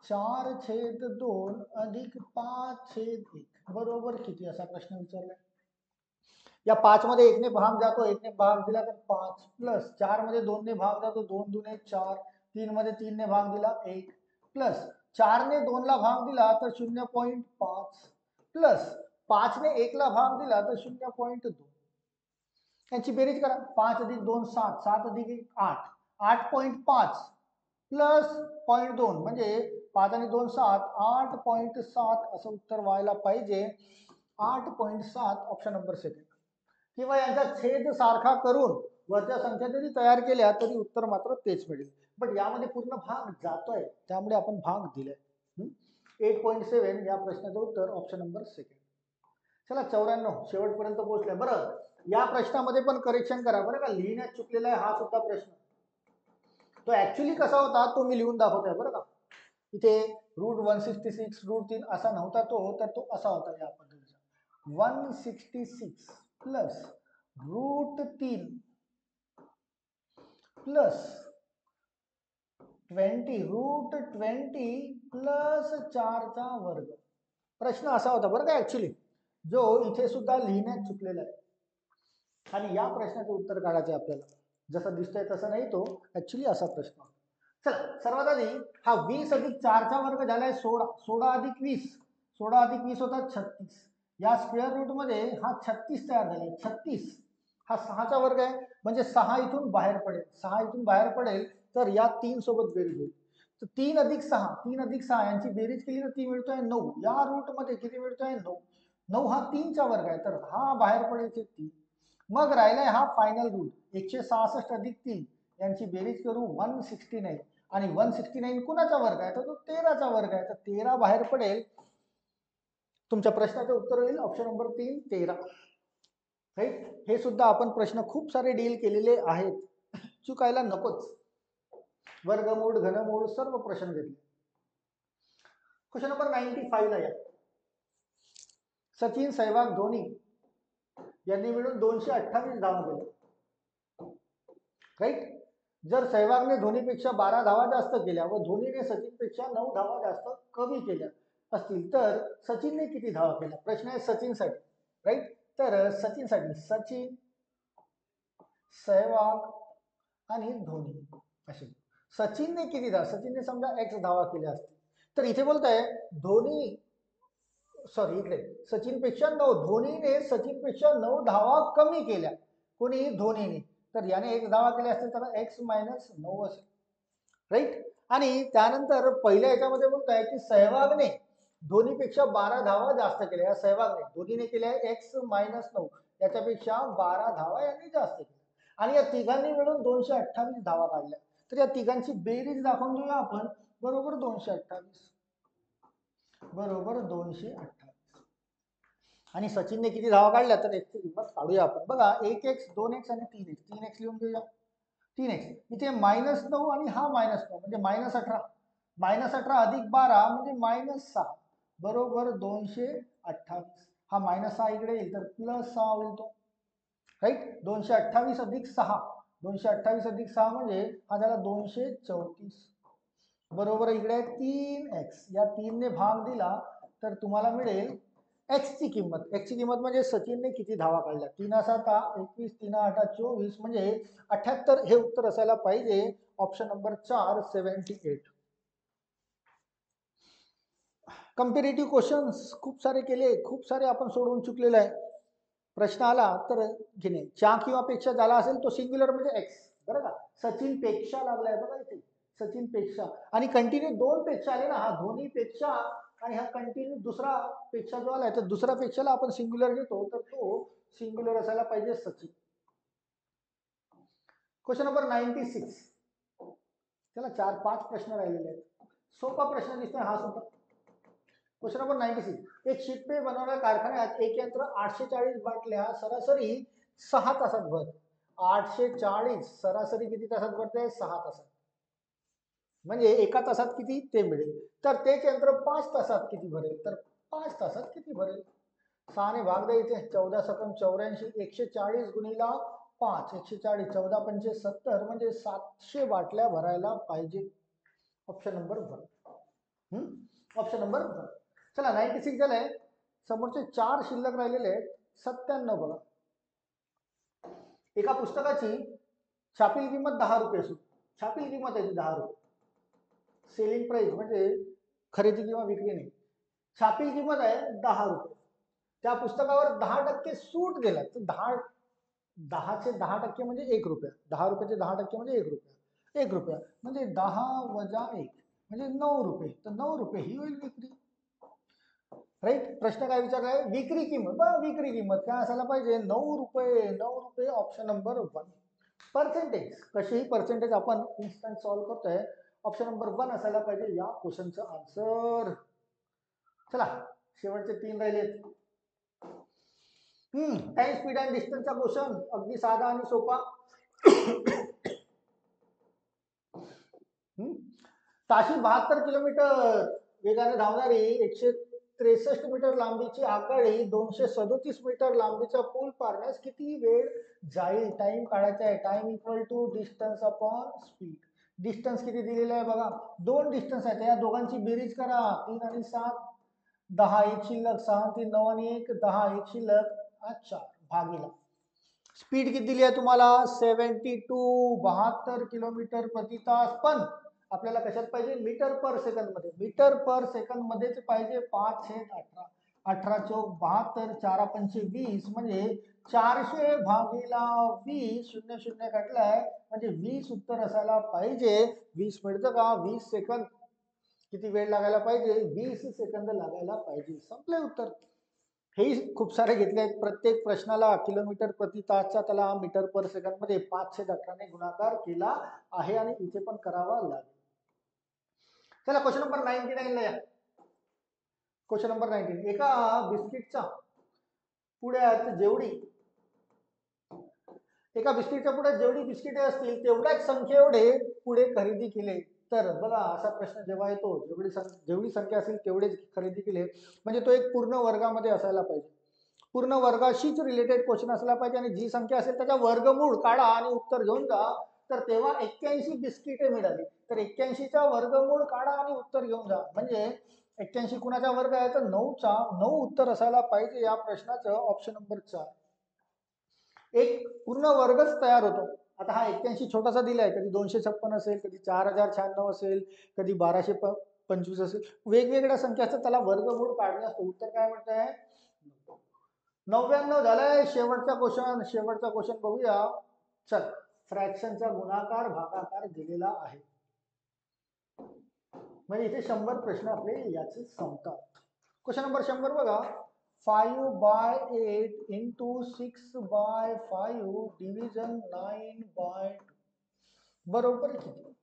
Speaker 1: 4/2 अधिक 5/1 बरोबर किती असा प्रश्न विचारलाय. या 5 मध्ये 1 ने भाग जातो, 1 ने भाग दिला तर 5, प्लस 4 मध्ये 2 ने भाग जातो, 2 दुने 4, 3 मध्ये 3 ने भाग दिला 1, प्लस 4 ने 2 ला भाग दिला तर 0.5, प्लस 5 ने 1 ला भाग दिला तर 0.2. यांची बेरीज करा. 5 अधिक 2 7, 7 अधिक 1 8, 8.5 प्लस 0.2 म्हणजे 5 आणि 2 7, 8.7 असं उत्तर व्हायला पाहिजे. 8.7 ऑप्शन नंबर सेकंड. किंवा यांचा छेद सारखा करून वरच्या संख्या जरी तयार केल्या तरी उत्तर मात्र तेच मिळेल. बट यामध्ये पूर्ण भाग जातोय त्यामुळे आपण भाग दिलाय. 8.7 या प्रश्नाचं उत्तर ऑप्शन नंबर सेकंड. चला 94 शेवटपर्यंत पोहोचलाय. बरं या प्रश्नामध्ये पण करेक्शन करा बरं का, लिहिण्यात चुकलेला आहे हा सुद्धा प्रश्न. तो ऍक्च्युली कसा होता तो मी लिहून दाखवतोय बरं का. इथे √166 √3 असा नव्हता तो, तर तो असा होता या पद्धतीचा. 166 प्लस √3 प्लस 20 √20 प्लस 4चा वर्ग. प्रश्न असा होता बरं का ऍक्च्युली, जो इथे सुद्धा लिहिण्यात चुकलेला आहे. आणि या प्रश्नाचं उत्तर काढायचं आहे आपल्याला. जसं दिसतंय तसं नाही, तो ऍक्च्युली असा प्रश्न. चला सर्वात आधी हा 20 अधिक 4चा वर्ग झालाय 16. 16 अधिक 20, 16 अधिक 20 होतात 36. या स्क्वेअर रूट मध्ये हा 36 तयार झाले. 36 हा 6चा वर्ग आहे, म्हणजे 6 इथून बाहेर पडेल. 6 इथून बाहेर पडेल तर या 3 सोबत बेरीज होईल. तर 3 अधिक 6 यांची बेरीज केली तर ती मिळतोय 9. या रूट मध्ये किती मिळतोय 9. 9 हा 3चा वर्ग आहे, तर हा बाहेर पडेल 3. मग राहिलाय हा फायनल रूट 166 अधिक 3 यांची बेरीज करू 169. आणि 169 कुणाचा वर्ग आहे, तर तो 13चा वर्ग आहे, तर 13 बाहेर पडेल. तुमच्या प्रश्नाचं उत्तर होईल ऑप्शन नंबर 3 13. राईट. हे सुद्धा आपण प्रश्न खूप सारे डील केलेले आहेत, चुकायला नकोच. वर्गमूळ घनमूळ सर्व प्रश्न घेतले. क्वेश्चन नंबर 95 ला या. सचिन सहवाग धोनी यांनी मिळून 228 धावा केल्या. राईट. जर सहवागने धोनीपेक्षा 12 धावा जास्त केल्या व धोनीने सचिनपेक्षा 9 धावा जास्त कमी केल्या असतील तर सचिनने किती धावा केल्या. प्रश्न आहे सचिनसाठी. राईट. तर सचिनसाठी सचिन, सहवाग आणि धोनी असे. सचिनने किती धावा, सचिनने समजा x धावा केल्या असतील, तर इथे बोलताय धोनी सॉरी इकडे सचिनपेक्षा 9, धोनीने सचिनपेक्षा 9 धावा कमी केल्या. कोणी, धोनीने. तर याने एक धावा केल्या असतील तर x - 9 असेल. राईट. आणि त्यानंतर पहिल्या याच्यामध्ये बोलताय की सहवागने धोनीपेक्षा 12 धावा जास्त केल्या. या सहवागने, धोनीने केल्या x - 9, याच्यापेक्षा 12 धावा यांनी जास्त केल्या. आणि या तिघांनी मिळून 228 धावा काढल्या. तर या तिघांची बेरीज दाखवून देऊया आपण. बरोबर 228 बरोबर 228. आणि सचिनने किती धावा काढल्या तर एक्सची किंमत काढूया आपण. बघा 1x 2x आणि 3x. 3x लिहून घेऊया. 3x इथे -9 आणि हा -9 म्हणजे -18. -18 अधिक 12 म्हणजे -6 बरोबर 228. हा -6 इकडे येईल तर +6 होईल तो. राईट. 228 अधिक 6, 228 अधिक 6 म्हणजे हा झाला 234 बरोबर इकडे 3x. या 3 ने भाग दिला तर तुम्हाला मिळेल x ची किंमत. x ची किंमत म्हणजे सचिनने किती धावा काढल्या. 3 7 21, 3 8 24 म्हणजे 78 हे उत्तर असायला पाहिजे. Option number 4 78. कंपेरेटिव्ह क्वेश्चन्स खूप सारे केले, खूप सारे आपण सोडवून चुकलेले आहे. प्रश्न आला तर घेणे. च्या किंवा पेक्षा झाला असेल तो सिंग्युलर म्हणजे x. बरं का. सचिन पेक्षा लागलाय बघा इथे, सचिन पेक्षा. आणि कंटिन्यू 2 पेक्षा आले ना, हा धोनी पेक्षा आणि हा कंटिन्यू दुसरा पेक्षा जो आलाय तर दुसरा पेक्षाला आपण सिंग्युलर घेतो, तर तो सिंग्युलर असायला पाहिजे सचिन. Question number 96. चला 4-5 प्रश्न राहिलेले आहेत. सोपा प्रश्न दिसतोय हा सुद्धा. Question number 96. एक शीतपेय बनवणाऱ्या कारखान्यात एक यंत्र 840 बाटल्या सरासरी 6 तासात भरते. 840 सरासरी किती तासात भरते, 6 तासात. म्हणजे एका तासात किती ते मिळेल. तर तेच यंत्र 5 तासात किती भरेल, तर 5 तासात किती भरेल. 6 ने भाग द्यायचे. 14 सकम 84, 140 गुणिला 5, 140, 14 पंचे 70 म्हणजे 700 बाटल्या भरायला पाहिजे. Option number 1. Option number 1. चला 96 झालंय. समोरचे 4 शिल्लक राहिलेले आहेत. 97 बघा. एका पुस्तकाची छापील किंमत 10 रुपये असून, छापील किंमत आहे 10 रुपये. सेलिंग प्राइस म्हणजे खरेदी किंवा विक्री नाही. छापील किंमत आहे 10 रुपये. त्या पुस्तकावर 10% सूट दिला तर 10चे 10% म्हणजे 1 रुपया. 10 रुपयाचे 10% म्हणजे 1 रुपया. 1 रुपया म्हणजे 10 - 1 म्हणजे 9 रुपये. तर 9 रुपये ही होईल विक्री. राईट. प्रश्न काय विचारलाय, विक्री किंमत. विक्री किंमत काय असायला पाहिजे, 9 रुपये. 9 रुपये ऑप्शन नंबर 1. पर्सेंटेज, कशीही पर्सेंटेज आपण इन्स्टंट सॉल्व्ह करतोय, ऑप्शन नंबर 1 असायला पाहिजे या क्वेश्चनचं आन्सर. चला शेवटचे 3 राहिलेत. टाइम स्पीड अँड डिस्टन्सचा क्वेश्चन अगदी साधा आणि सोपा. ताशी 72 किलोमीटर वेगाने धावणारी 163 मीटर लांबीची आकाळी 237 मीटर लांबीचा पूल पारण्यास किती वेळ जाईल. टाइम काढायचा आहे. Time equal to distance upon speed. Distance किती दिलेलं आहे बघा, 2 डिस्टन्स आहेत, या दोघांची बेरीज करा. 3 आणि 7 10, 1 शिल्लक, 6 3 9 आणि 1 10, 1 शिल्लक, 4 भागीला. स्पीड किती दिली आहे तुम्हाला, 72 किलोमीटर प्रति तास. पण आपल्याला कशात पाहिजे, मीटर पर सेकंद मध्ये. मीटर पर सेकंद मध्येच पाहिजे. 5/18, 18 चौक 72, 4 पंचे 20, म्हणजे 400 भागीला 20. 0 0 काढलाय म्हणजे 20 उत्तर असायला पाहिजे. 20 मिळतं का, 20 सेकंद. किती वेळ लागायला पाहिजे, 20 सेकंद लागायला पाहिजे. संपले उत्तर. हेही खूप सारे घेतले आहेत. प्रत्येक प्रश्नाला किलोमीटर प्रति तासचा त्याला मीटर पर सेकंद मध्ये 518 ने गुणाकार केला आहे आणि इथे पण करावा लागेल. चला क्वेश्चन नंबर 99 ला या. Question number 19. एका बिस्किटच्या पुढ्यात जेवढी बिस्किटे असतील तेवढ्याच संख्येएवढे पुढे खरेदी केले तर. बघा असा प्रश्न जेव्हा येतो, जेवढी संख्या असेल तेवढेच खरेदी केले, म्हणजे तो एक पूर्ण वर्गामध्ये असायला पाहिजे. पूर्ण वर्गाशीच रिलेटेड क्वेश्चन असला पाहिजे आणि जी संख्या असेल त्याचा वर्गमूळ काढा आणि उत्तर घेऊन जा. तर तेव्हा 81 बिस्किटे मिळाली. तर 81चा वर्गमूळ काढा आणि उत्तर घेऊन जा. म्हणजे 81 कुणाचा वर्ग आहे, तर 9चा. 9 उत्तर असायला पाहिजे या प्रश्नाचं ऑप्शन नंबर 4. एक पूर्ण वर्गच तयार होतो. आता हा 81 छोटासा दिलाय, कधी 256 असेल, कधी 4096 असेल, कधी 1225 असेल. वेगवेगळ्या संख्याचा त्याला वर्गमूळ काढणे असतो. उत्तर काय म्हणत आहे, 99 झालंय. शेवटचा क्वेश्चन बघूया. चल, फ्रॅक्शनचा गुणाकार भागाकार दिलेला आहे, म्हणजे इथे 100 प्रश्न आपले याचे संपतात. क्वेश्चन नंबर 100 बघा. 5/8 इंटू 6/5 डिव्हिजन 9/2 बरोबर किती.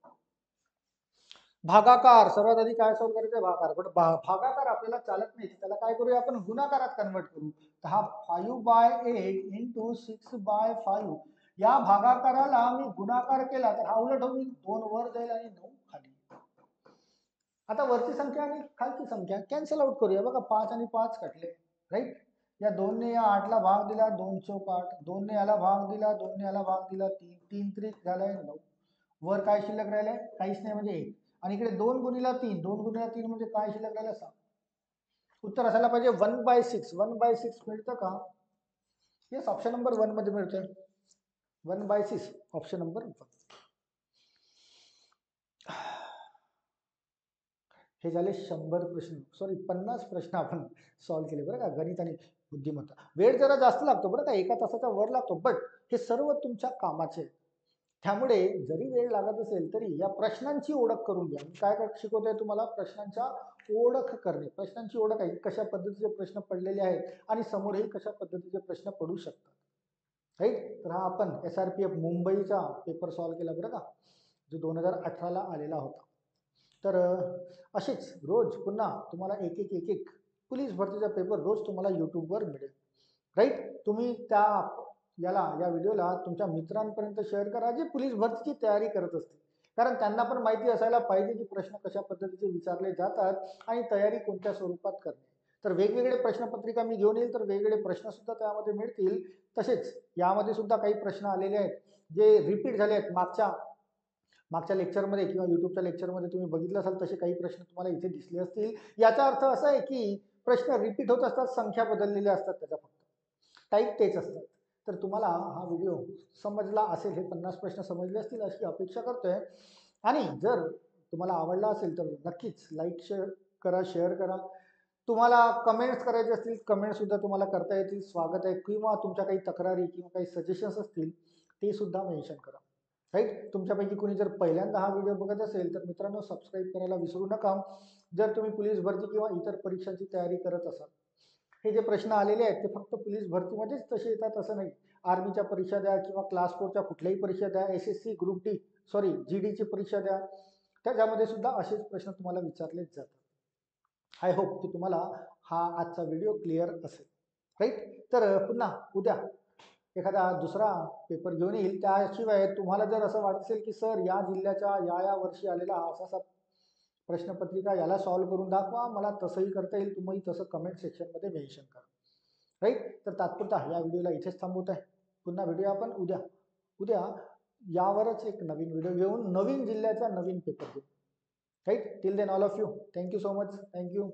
Speaker 1: भागाकार सर्वात आधी काय सॉल्व्ह करायचं, भागाकार. पण भागाकार आपल्याला चालत नाही, त्याला काय करूया आपण, गुणाकारात कन्वर्ट करू. तर हा 5/8 इंटू 6/5 या भागाकाराला मी गुणाकार केला तर हा उलट होईल, 2 वर जाईल आणि 9 खाली. आता वरची संख्या आणि खालची संख्या कॅन्सल आउट करूया. बघा 5 आणि 5 कटले, राईट. या 2 ने या 8 ला भाग दिला, 2 चौक 8. 2 ने याला भाग दिला, 2 ने याला भाग दिला, 3 3 त्रिक झालाय 9. वर काय शिल्लक राहिलाय, काहीच नाही म्हणजे 1. आणि इकडे 2 गुणिला 3, 2 गुणिला 3 म्हणजे काय शिल्लक राहिला, 7. उत्तर असायला पाहिजे 1/6. 1/6 मिळतं का, येस, ऑप्शन नंबर 1 मध्ये मिळतंय. 1/6 ऑप्शन नंबर 1. हे झाले 100 प्रश्न, सॉरी 50 प्रश्न आपण सॉल्व्ह केले बरं का, गणित आणि बुद्धिमत्ता. वेळ जरा जास्त लागतो बरं का, 1 तासाचा वर लागतो, बट हे सर्व तुमच्या कामाचे. त्यामुळे जरी वेळ लागत असेल तरी या प्रश्नांची ओळख करून घ्या. काय काय शिकवतोय तुम्हाला, प्रश्नांच्या ओळख करणे. प्रश्नांची ओळख आहे, कशा पद्धतीचे प्रश्न पडलेले आहेत आणि समोरही कशा पद्धतीचे प्रश्न पडू शकतात, राईट. तर हा आपण SRPF मुंबईचा पेपर सॉल्व्ह केला बरं का, जो 2018 ला आलेला होता. तर असेच रोज पुन्हा तुम्हाला एक एक पोलीस भरतीचा पेपर रोज तुम्हाला यूट्यूबवर मिळेल, राईट. तुम्ही या व्हिडिओला तुमच्या मित्रांपर्यंत शेअर करा जे पोलीस भरतीची तयारी करत असतील, कारण त्यांना पण माहिती असायला पाहिजे की प्रश्न कशा पद्धतीचे विचारले जातात आणि तयारी कोणत्या स्वरूपात करणे. तर वेगवेगळे प्रश्नपत्रिका मी घेऊन येईल, तर वेगवेगळे प्रश्न सुद्धा त्यामध्ये मिळतील. तसेच यामध्ये सुद्धा काही प्रश्न आलेले आहेत जे रिपीट झाले आहेत. मागच्या लेक्चरमध्ये किंवा युट्यूबच्या लेक्चरमध्ये तुम्ही बघितलं असाल, तसे काही प्रश्न तुम्हाला इथे दिसले असतील. याचा अर्थ असा आहे की प्रश्न रिपीट होत असतात, संख्या बदललेल्या असतात, त्याचा फक्त टाईप तेच असतात. तर तुम्हाला हा व्हिडिओ समजला असेल, हे 50 प्रश्न समजले असतील अशी अपेक्षा करतोय. आणि जर तुम्हाला आवडला असेल तर नक्कीच लाईक करा, शेअर करा. तुम्हाला कमेंट्स करायचे असतील, कमेंट सुद्धा तुम्हाला करता येतील, स्वागत आहे. किंवा तुमच्या काही तक्रारी किंवा काही सजेशन्स असतील ते सुद्धा मेन्शन करा, राईट. तुमच्यापैकी कोणी जर पहिल्यांदा हा व्हिडिओ बघत असेल तर मित्रांनो सबस्क्राईब करायला विसरू नका. जर तुम्ही पोलीस भरती किंवा इतर परीक्षांची तयारी करत असाल हे जे प्रश्न आलेले आहेत ते फक्त पोलीस भरतीमध्येच तसे येतात असं नाही. आर्मीच्या परीक्षा द्या किंवा क्लास 4च्या कुठल्याही परीक्षा द्या, SSC ग्रुप डी सॉरी GDची परीक्षा द्या, त्याच्यामध्ये सुद्धा असेच प्रश्न तुम्हाला विचारलेच जातात. आय होप की तुम्हाला हा आजचा व्हिडिओ क्लिअर असेल, राईट. तर पुन्हा उद्या एखादा दुसरा पेपर घेऊन येईल. त्याशिवाय तुम्हाला जर असं वाटत असेल की सर या जिल्ह्याच्या या वर्षी आलेला हा असा प्रश्नपत्रिका याला सॉल्व्ह करून दाखवा, मला तसंही करता येईल, तुम्ही तसं कमेंट सेक्शनमध्ये मेन्शन करा, राईट. तर तात्पुरता या व्हिडिओला इथेच थांबवत आहे. पुन्हा व्हिडिओ आपण उद्या उद्या यावरच एक नवीन व्हिडिओ घेऊन नवीन जिल्ह्याचा नवीन पेपर घेऊ, right. Till then all of you, thank you so much, thank you.